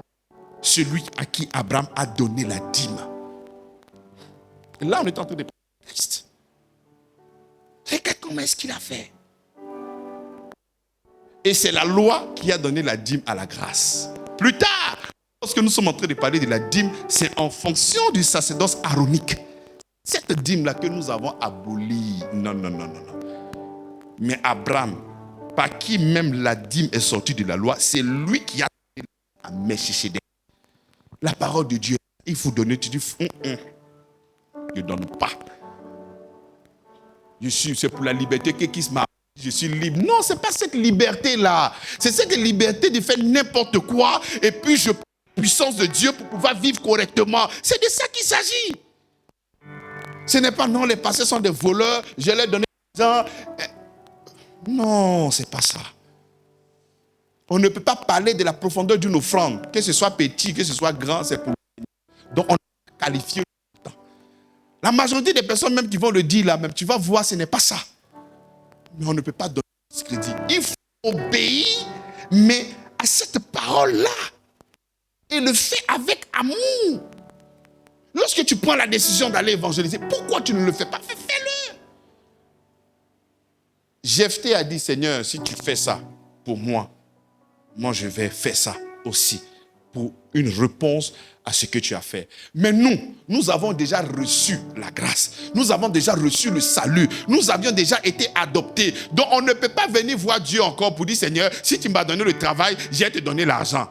celui à qui Abraham a donné la dîme. Là, on est en train de parler de Christ. Regarde comment est-ce qu'il a fait. Et c'est la loi qui a donné la dîme à la grâce. Plus tard, lorsque nous sommes en train de parler de la dîme, c'est en fonction du sacerdoce aaronique. Cette dîme-là que nous avons abolie. Non, non, non, non, non. Mais Abraham, par qui même la dîme est sortie de la loi, c'est lui qui a donné à Melchisédek. La parole de Dieu, il faut donner, tu dis, je ne donne pas. C'est pour la liberté que qui se marie. Je suis libre. Non, ce n'est pas cette liberté-là. C'est cette liberté de faire n'importe quoi et puis je prends la puissance de Dieu pour pouvoir vivre correctement. C'est de ça qu'il s'agit. Ce n'est pas non, les pasteurs sont des voleurs, je leur donne l'argent. Non, ce n'est pas ça. On ne peut pas parler de la profondeur d'une offrande, que ce soit petit, que ce soit grand, c'est pour. Donc on est qualifié. La majorité des personnes même qui vont le dire là, même tu vas voir, ce n'est pas ça. Mais on ne peut pas donner ce crédit. Il faut obéir, mais à cette parole-là. Et le faire avec amour. Lorsque tu prends la décision d'aller évangéliser, pourquoi tu ne le fais pas? Fais-le. Jephthé a dit, Seigneur, si tu fais ça pour moi, moi je vais faire ça aussi. Pour une réponse à ce que tu as fait. Mais nous avons déjà reçu la grâce. Nous avons déjà reçu le salut. Nous avions déjà été adoptés. Donc on ne peut pas venir voir Dieu encore pour dire, Seigneur, si tu m'as donné le travail, je vais te donner l'argent.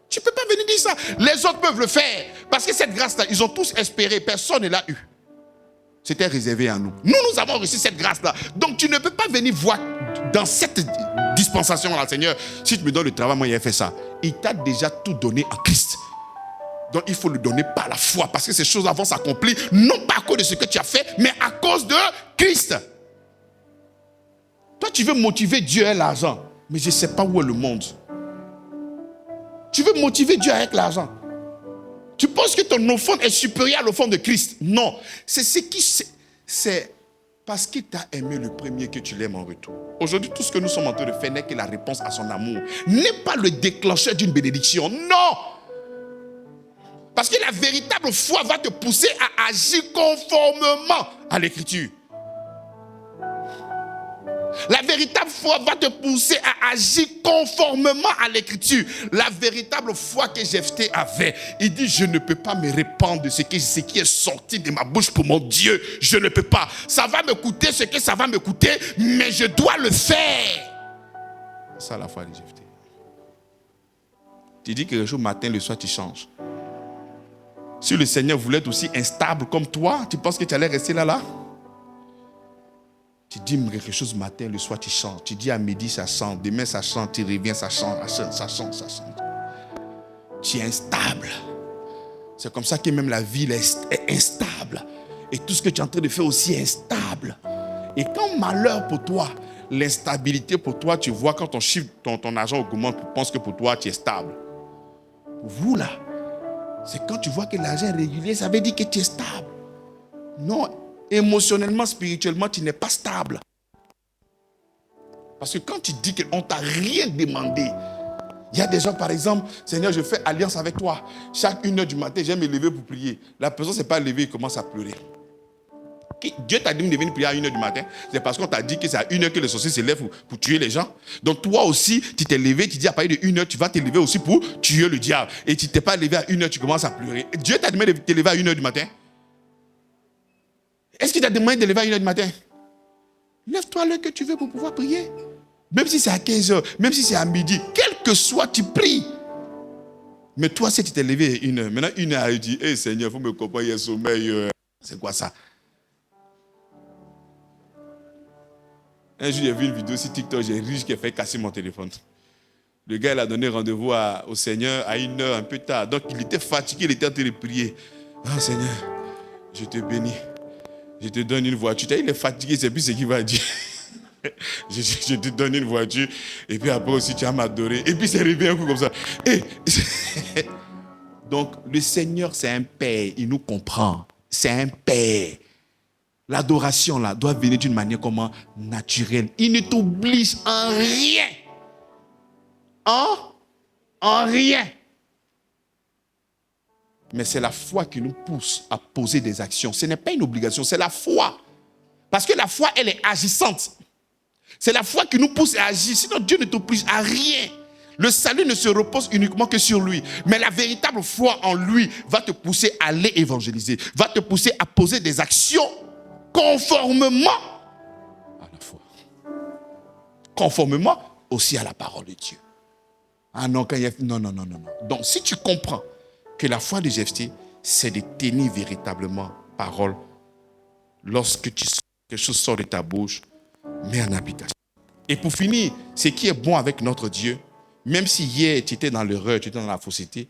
Tu ne peux pas venir dire ça. Les autres peuvent le faire. Parce que cette grâce-là, ils ont tous espéré. Personne ne l'a eu. C'était réservé à nous. Nous avons reçu cette grâce-là. Donc tu ne peux pas venir voir dans cette dispensation-là, Seigneur, si tu me donnes le travail, moi, il a fait ça. Il t'a déjà tout donné en Christ. Donc il faut le donner par la foi. Parce que ces choses-là vont s'accomplir, non pas à cause de ce que tu as fait, mais à cause de Christ. Toi, tu veux motiver Dieu avec l'argent. Mais je ne sais pas où est le monde. Tu veux motiver Dieu avec l'argent. Tu penses que ton offrande est supérieure à l'offrande de Christ. Non. C'est parce qu'il t'a aimé le premier que tu l'aimes en retour. Aujourd'hui, tout ce que nous sommes en train de faire n'est que la réponse à son amour. N'est pas le déclencheur d'une bénédiction. Non. Parce que la véritable foi va te pousser à agir conformément à l'Écriture. La véritable foi va te pousser à agir conformément à l'Écriture. La véritable foi que Jephthé avait, il dit, je ne peux pas me répandre de ce qui est sorti de ma bouche pour mon Dieu. Je ne peux pas. Ça va me coûter ce que ça va me coûter, mais je dois le faire. C'est ça la foi de Jephthé. Tu dis quelque chose matin, le soir tu changes. Si le Seigneur voulait être aussi instable comme toi, tu penses que tu allais rester là? Tu dis quelque chose le matin, le soir tu chantes. Tu dis à midi ça chante, demain ça chante, tu reviens ça chante, ça chante. Tu es instable. C'est comme ça que même la vie est instable. Et tout ce que tu es en train de faire aussi est instable. Et quand malheur pour toi, l'instabilité pour toi, tu vois quand ton chiffre, ton argent augmente, tu penses que pour toi tu es stable. Pour vous là, c'est quand tu vois que l'argent est régulier, ça veut dire que tu es stable. Non, émotionnellement, spirituellement, tu n'es pas stable. Parce que quand tu dis qu'on ne t'a rien demandé, il y a des gens, par exemple, Seigneur, je fais alliance avec toi. Chaque 1h du matin, j'aime me lever pour prier. La personne ne s'est pas levée, il commence à pleurer. Dieu t'a dit de venir prier à 1h du matin. C'est parce qu'on t'a dit que c'est à 1h que les sorciers se lèvent pour tuer les gens. Donc toi aussi, tu t'es levé, tu dis à partir de 1h, tu vas te lever aussi pour tuer le diable. Et tu ne t'es pas levé à 1h, tu commences à pleurer. Dieu t'a demandé de te lever à 1h du matin. Est-ce qu'il t'a demandé de te lever à 1h du matin? Lève-toi l'heure que tu veux pour pouvoir prier. Même si c'est à 15h, même si c'est à midi, quel que soit, tu pries. Mais toi, si tu t'es levé à 1h, maintenant 1h, tu dis, hey Seigneur, il faut me comprendre, il y a sommeil. C'est quoi ça? Un jour, j'ai vu une vidéo sur TikTok, j'ai riche qui a fait casser mon téléphone. Le gars, il a donné rendez-vous au Seigneur à 1h, un peu tard. Donc, il était fatigué, il était en train de prier. Ah, Seigneur, je te bénis. Je te donne une voiture. Il est fatigué, c'est plus ce qu'il va dire. je te donne une voiture. Et puis après aussi, tu vas m'adorer. Et puis, c'est arrivé un coup comme ça. Donc, le Seigneur, c'est un Père. Il nous comprend. C'est un Père. L'adoration là doit venir d'une manière comment naturelle. Il ne t'oblige en rien. En rien. Mais c'est la foi qui nous pousse à poser des actions. Ce n'est pas une obligation, c'est la foi. Parce que la foi, elle est agissante. C'est la foi qui nous pousse à agir. Sinon, Dieu ne t'oblige à rien. Le salut ne se repose uniquement que sur lui. Mais la véritable foi en lui va te pousser à aller évangéliser. Va te pousser à poser des actions conformément à la foi. Conformément aussi à la parole de Dieu. Ah non, non. Donc, si tu comprends que la foi de Jephthé, c'est de tenir véritablement parole lorsque quelque chose sort de ta bouche, mets en application. Et pour finir, ce qui est bon avec notre Dieu, même si hier tu étais dans l'erreur, tu étais dans la fausseté,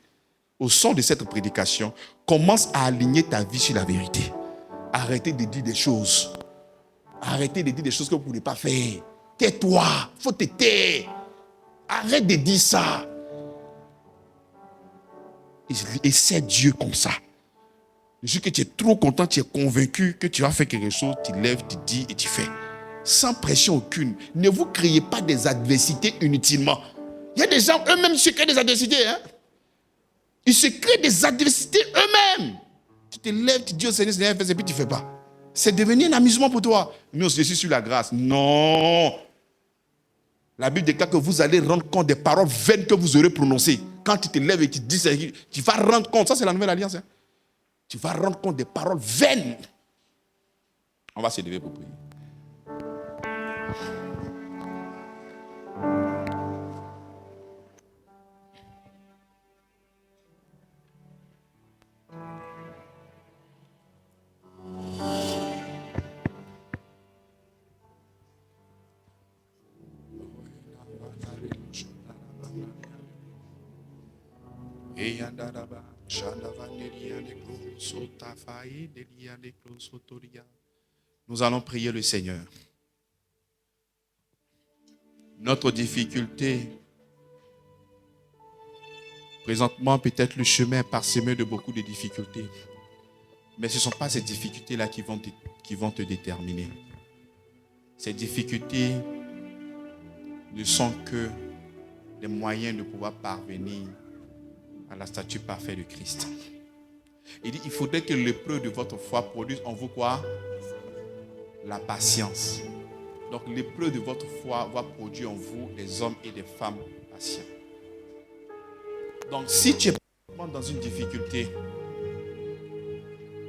au son de cette prédication, commence à aligner ta vie sur la vérité. Arrêtez de dire des choses. Arrêtez de dire des choses que vous ne pouvez pas faire. Tais-toi, il faut te taire. Arrête de dire ça. Et c'est Dieu comme ça. Je sais que tu es trop content, tu es convaincu que tu vas faire quelque chose, tu lèves, tu dis et tu fais. Sans pression aucune. Ne vous créez pas des adversités inutilement. Il y a des gens eux-mêmes qui se créent des adversités. Ils se créent des adversités eux-mêmes. Tu te lèves, tu dis au Seigneur, Seigneur, fais et puis tu ne fais pas. C'est devenu un amusement pour toi. Non, je suis sur la grâce. Non. La Bible déclare que vous allez rendre compte des paroles vaines que vous aurez prononcées. Quand tu te lèves et tu dis ça, tu vas rendre compte. Ça, c'est la nouvelle alliance. Tu vas rendre compte des paroles vaines. On va se lever pour prier. Nous allons prier le Seigneur. Notre difficulté, présentement peut-être le chemin est parsemé de beaucoup de difficultés. Mais ce ne sont pas ces difficultés-là qui vont te déterminer. Ces difficultés ne sont que des moyens de pouvoir parvenir à la statue parfaite de Christ. Il dit, il faudrait que l'épreuve de votre foi produise en vous quoi? La patience. Donc l'épreuve de votre foi va produire en vous des hommes et des femmes patients. Donc si tu es dans une difficulté,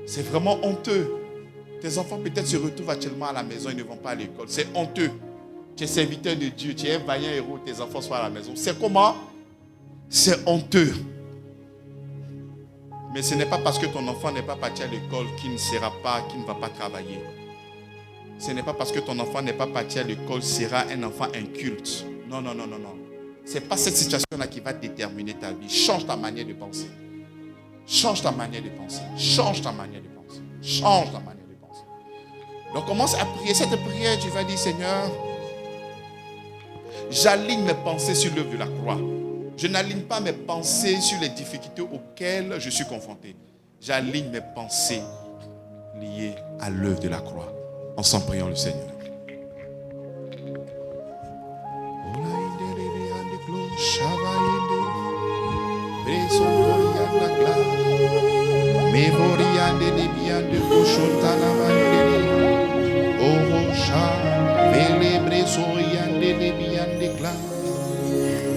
c'est vraiment honteux. Tes enfants peut-être se retrouvent actuellement à la maison, ils ne vont pas à l'école. C'est honteux. Tu es serviteur de Dieu, tu es un vaillant héros, tes enfants sont à la maison. C'est comment? C'est honteux. Mais ce n'est pas parce que ton enfant n'est pas parti à l'école qu'il ne sera pas, qu'il ne va pas travailler. Ce n'est pas parce que ton enfant n'est pas parti à l'école sera un enfant inculte. Non, non, non, non, non. Ce n'est pas cette situation-là qui va déterminer ta vie. Change ta manière de penser. Change ta manière de penser. Change ta manière de penser. Change ta manière de penser. Donc commence à prier. Cette prière, tu vas dire, Seigneur, j'aligne mes pensées sur l'œuvre de la croix. Je n'aligne pas mes pensées sur les difficultés auxquelles je suis confronté. J'aligne mes pensées liées à l'œuvre de la croix. Ensemble, prions le Seigneur.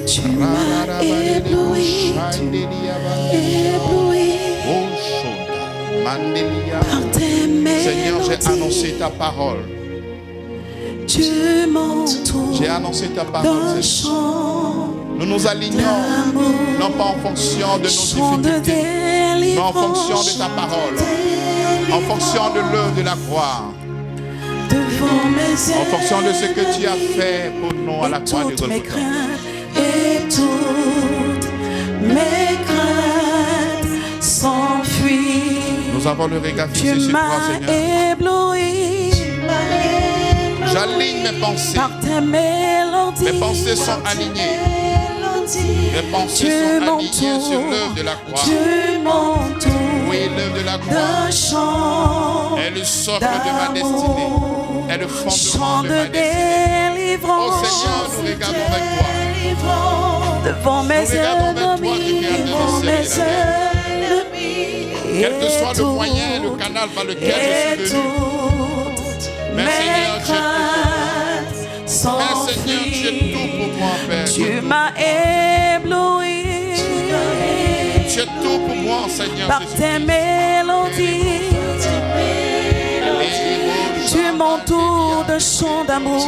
Tu m'as ébloui, par tes mélodies. Seigneur, j'ai annoncé ta parole. Tu m'entoures J'ai annoncé ta parole, d'un Seigneur. chant Nous nous alignons, d'amour, non pas en fonction de nos chant de difficultés, mais en fonction délivrance, de ta parole, en fonction de l'œuvre de la croix, devant mes en fonction de ce ailes, que tu as fait pour nous à la croix de toutes mes Golgotha. craintes et toutes mes craintes s'enfuient. Nous avons le regard Tu fixé sur toi, m'as Seigneur. ébloui J'aligne mes pensées. par tes mélodies. Mes pensées sont alignées. Mes pensées sont alignées sur l'œuvre de la croix. Tu m'entoures Oui, l'œuvre de la croix d'un chant est le socle de ma destinée, est le fondement chant de ma de destinée. délivrance. Oh Seigneur, nous regardons avec toi. Devant mes regardons avec toi, tu ennemis, créateur devant du ciel et de la mes ennemis. Quel que soit le moyen, le canal par lequel je suis venu. Mais Seigneur, tu es tout pour moi. Mais Seigneur, tu es tout pour moi, Père. Tu m'as ébloui Tu es tout pour moi, Seigneur par Jésus. tes mélodies. Tu m'entoures de chants d'amour,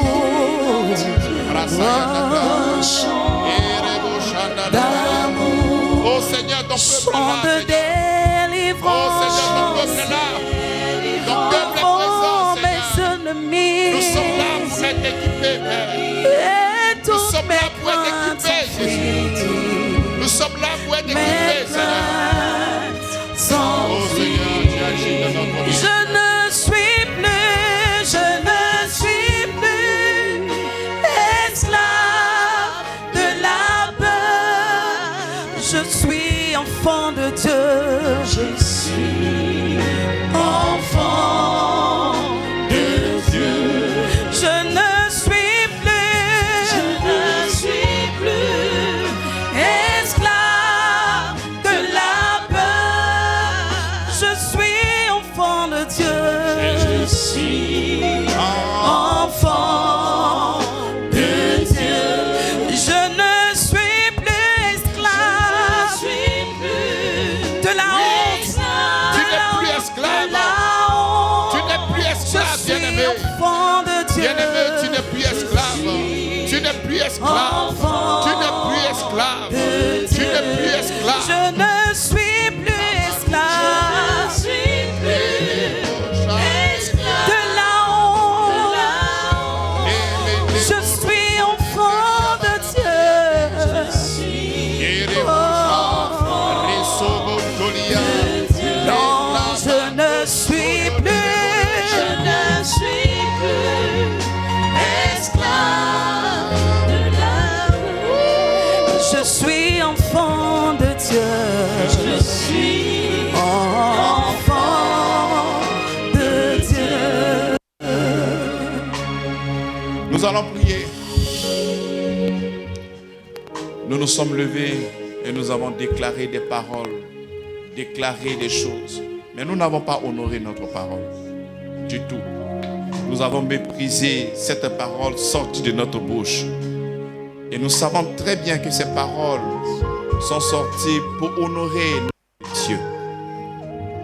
d'amour, Oh Seigneur, ton peuple chants est là, de Seigneur. délivrance. Oh Seigneur, ton peuple est là. Ton peuple est Devant présent, Seigneur. mes ennemis. Nous sommes là pour être équipés, Père. Et Nous toutes sommes là mes pour être craintes équipés, Jésus. s'enfuient. Nous sommes là pour être Mes équipés, Seigneur. craintes Oh s'enfuient. Seigneur, tu agis dans notre vie. Je ne suis plus esclave de la peur. Je suis enfant de Dieu. Je suis enfant de Dieu. Je ne suis plus esclave de la peur. Je suis enfant de Dieu. Je suis enfant de Dieu. Je ne suis plus esclave de la honte. Tu n'es plus esclave. Tu n'es plus esclave, bien-aimé. Enfant de Dieu. Bien-aimé, tu n'es plus esclave. Tu n'es plus esclave. Tu n'es plus esclave. Tu n'es plus esclave. Je ne suis plus esclave de la honte. Je suis enfant de Dieu. Non, je ne suis plus esclave de l'amour. Je suis enfant de Dieu. Je suis enfant de Dieu. Nous allons prier. Nous nous sommes levés et nous avons déclaré des paroles, déclaré des choses. Mais nous n'avons pas honoré notre parole du tout. Nous avons méprisé cette parole sortie de notre bouche. Et nous savons très bien que ces paroles sont sorties pour honorer notre Dieu.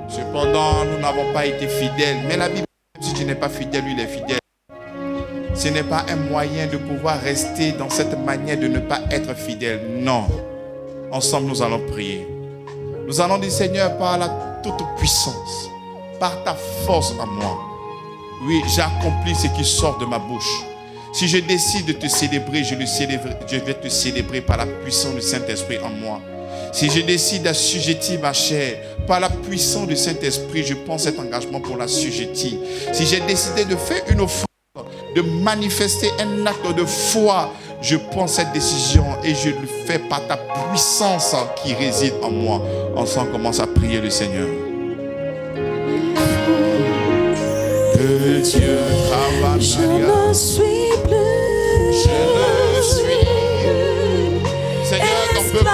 Cependant, nous n'avons pas été fidèles. Mais la Bible, si tu n'es pas fidèle, lui il est fidèle. Ce n'est pas un moyen de pouvoir rester dans cette manière de ne pas être fidèle. Non. Ensemble, nous allons prier. Nous allons dire, Seigneur, par la toute puissance, par ta force en moi, oui, j'ai accompli ce qui sort de ma bouche. Si je décide de te célébrer, je vais te célébrer par la puissance du Saint-Esprit en moi. Si je décide d'assujettir ma chair, par la puissance du Saint-Esprit, je prends cet engagement pour l'assujettir. Si j'ai décidé de faire une offrande, de manifester un acte de foi, je prends cette décision et je le fais par ta puissance qui réside en moi. Ensemble, commence à prier le Seigneur. Que Dieu travaille. Je ne suis plus. Je ne suis. Seigneur, ton peuple là,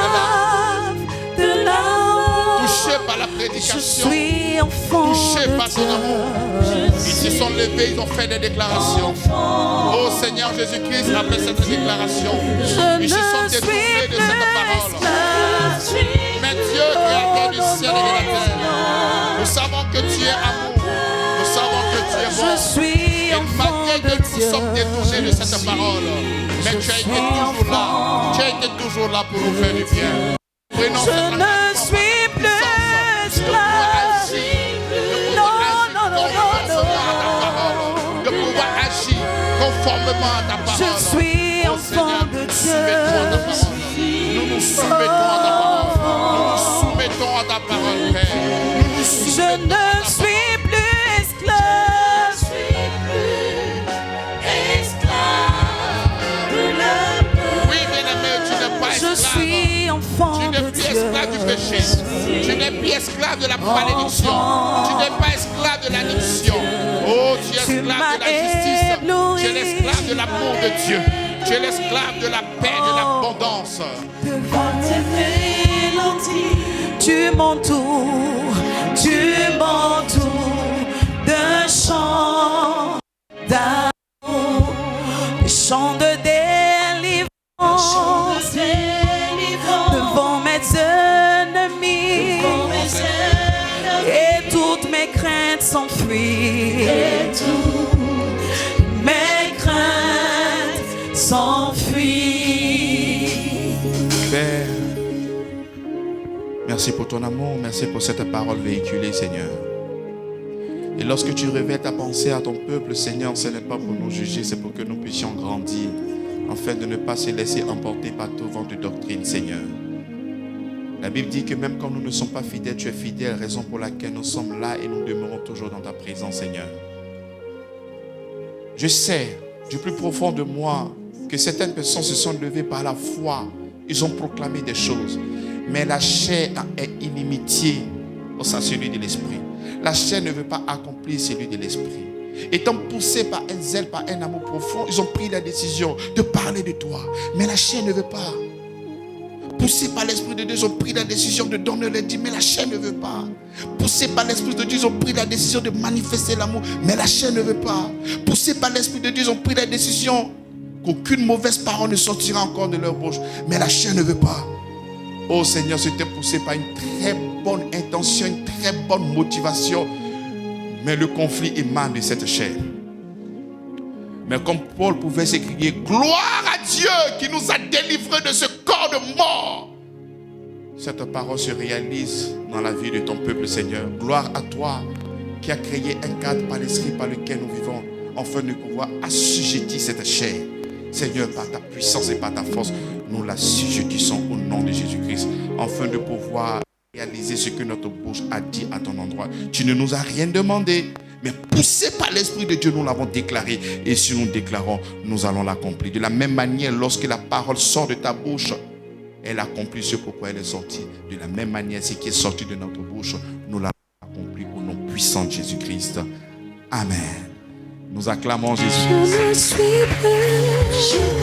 de l'amour. touché par la Je prédication, suis enfant touché de par ton Dieu. amour. Ils se sont levés, ils ont fait des déclarations. Oh Seigneur Jésus-Christ, après cette déclaration, ils se sont détournés de cette parole. Mais Dieu, créateur du ciel et de la terre, nous savons que tu es amour. Nous savons que tu es bon. Je suis Et enfant malgré de que nous Dieu. sommes détournés de cette parole, mais tu as été toujours là. Tu as été toujours là pour nous faire du bien. Prenons Je ne suis plus esclave. de pouvoir agir conformément à ta parole. Je suis Oh, enfant Seigneur, de nous soumettons à ta Dieu. parole. Nous nous soumettons à ta parole. Nous nous soumettons à ta parole, Père. Nous nous Je soumettons à ne ta suis plus esclave. parole. Oui, bien-aimé, tu n'es pas Je esclave. suis enfant Tu n'es de plus Dieu. esclave du péché. Tu n'es plus esclave de la malédiction. Tu n'es pas esclave de l'addiction. Oh, tu es esclave de la justice. Tu es l'esclave de l'amour de Dieu. Tu es l'esclave de la paix, de l'abondance. Devant tes mélodies, tu m'entoures d'un chant d'amour, des chants de délivrance, devant mes ennemis, et toutes mes craintes s'enfuient, mes craintes s'enfuient. Père, merci pour ton amour, merci pour cette parole véhiculée, Seigneur. Et lorsque tu révèles ta pensée à ton peuple, Seigneur, ce n'est pas pour nous juger, c'est pour que nous puissions grandir, afin de ne pas se laisser emporter par tout vent de doctrine, Seigneur. La Bible dit que même quand nous ne sommes pas fidèles, tu es fidèle, raison pour laquelle nous sommes là et nous demeurons toujours dans ta présence, Seigneur. Je sais, du plus profond de moi, que certaines personnes se sont levées par la foi. Ils ont proclamé des choses. Mais la chair est inimitié au sein de celui de l'esprit. La chair ne veut pas accomplir celui de l'esprit. Étant poussés par un zèle, par un amour profond, ils ont pris la décision de parler de toi. Mais la chair ne veut pas. Poussés par l'Esprit de Dieu, ils ont pris la décision de donner le dîme, mais la chair ne veut pas. Poussés par l'Esprit de Dieu, ils ont pris la décision de manifester l'amour, mais la chair ne veut pas. Poussés par l'Esprit de Dieu, ils ont pris la décision qu'aucune mauvaise parole ne sortira encore de leur bouche, mais la chair ne veut pas. Oh Seigneur, c'était poussé par une très bonne intention, une très bonne motivation, mais le conflit émane de cette chair. Mais comme Paul pouvait s'écrier, gloire à Dieu qui nous a délivrés de ce corps de mort. Cette parole se réalise dans la vie de ton peuple, Seigneur. Gloire à toi qui a créé un cadre par l'esprit par lequel nous vivons, afin de pouvoir assujettir cette chair. Seigneur, par ta puissance et par ta force, nous l'assujettissons au nom de Jésus-Christ, afin de pouvoir réaliser ce que notre bouche a dit à ton endroit. Tu ne nous as rien demandé, mais poussé par l'Esprit de Dieu, nous l'avons déclaré. Et si nous déclarons, nous allons l'accomplir. De la même manière, lorsque la parole sort de ta bouche, elle accomplit ce pourquoi elle est sortie. De la même manière, ce qui est sorti de notre bouche, nous l'avons accompli au nom puissant de Jésus-Christ. Amen. Nous acclamons Jésus. Je ne suis plus